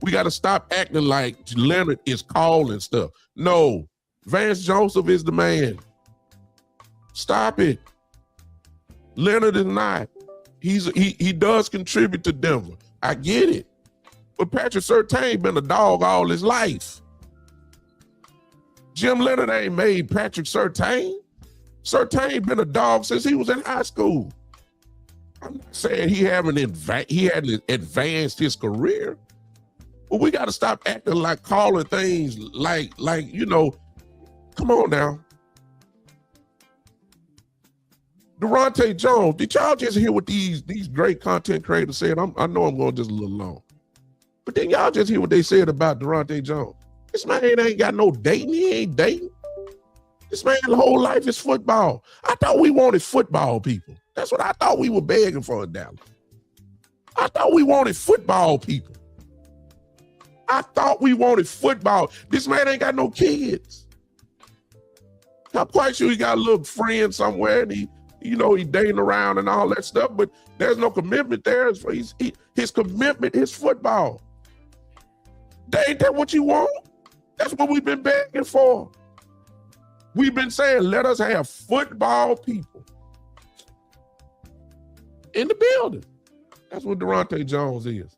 We got to stop acting like Leonard is calling stuff. No, Vance Joseph is the man. Stop it. Leonard is not. He does contribute to Denver. I get it. But Patrick Surtain been a dog all his life. Jim Leonard ain't made Patrick Surtain. Surtain been a dog since he was in high school. I'm not saying he hadn't advanced his career, but we got to stop acting like calling things like come on now. Durante Jones, did y'all just hear what these great content creators said? I know I'm going just a little long, but then y'all just hear what they said about Durante Jones. This man ain't got no dating. He ain't dating. This man's whole life is football. I thought we wanted football people. That's what I thought we were begging for in Dallas. I thought we wanted football people. I thought we wanted football. This man ain't got no kids. I'm quite sure he got a little friend somewhere and he dating around and all that stuff, but there's no commitment there. His commitment is football. Ain't that what you want? That's what we've been begging for. We've been saying, let us have football people in the building. That's what Durante Jones is.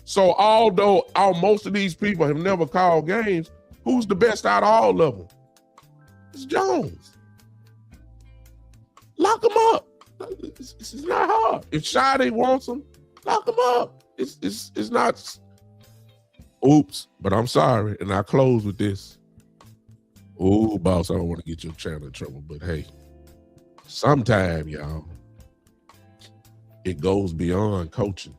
So although most of these people have never called games, who's the best out of all of them? It's Jones. Lock him up. It's not hard. If Shadi wants him, lock him up. It's not. Oops, but I'm sorry, and I close with this. Oh, boss, I don't want to get your channel in trouble, but hey, sometime, y'all, it goes beyond coaching.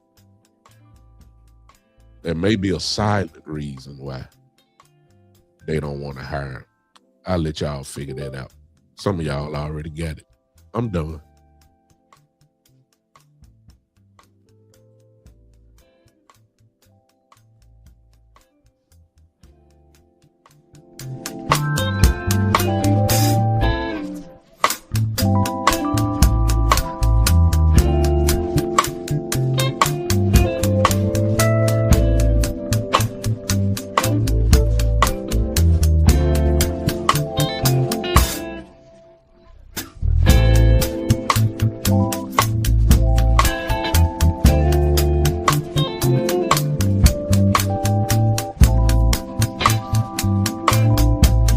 There may be a silent reason why they don't want to hire him. I'll let y'all figure that out. Some of y'all already got it. I'm done.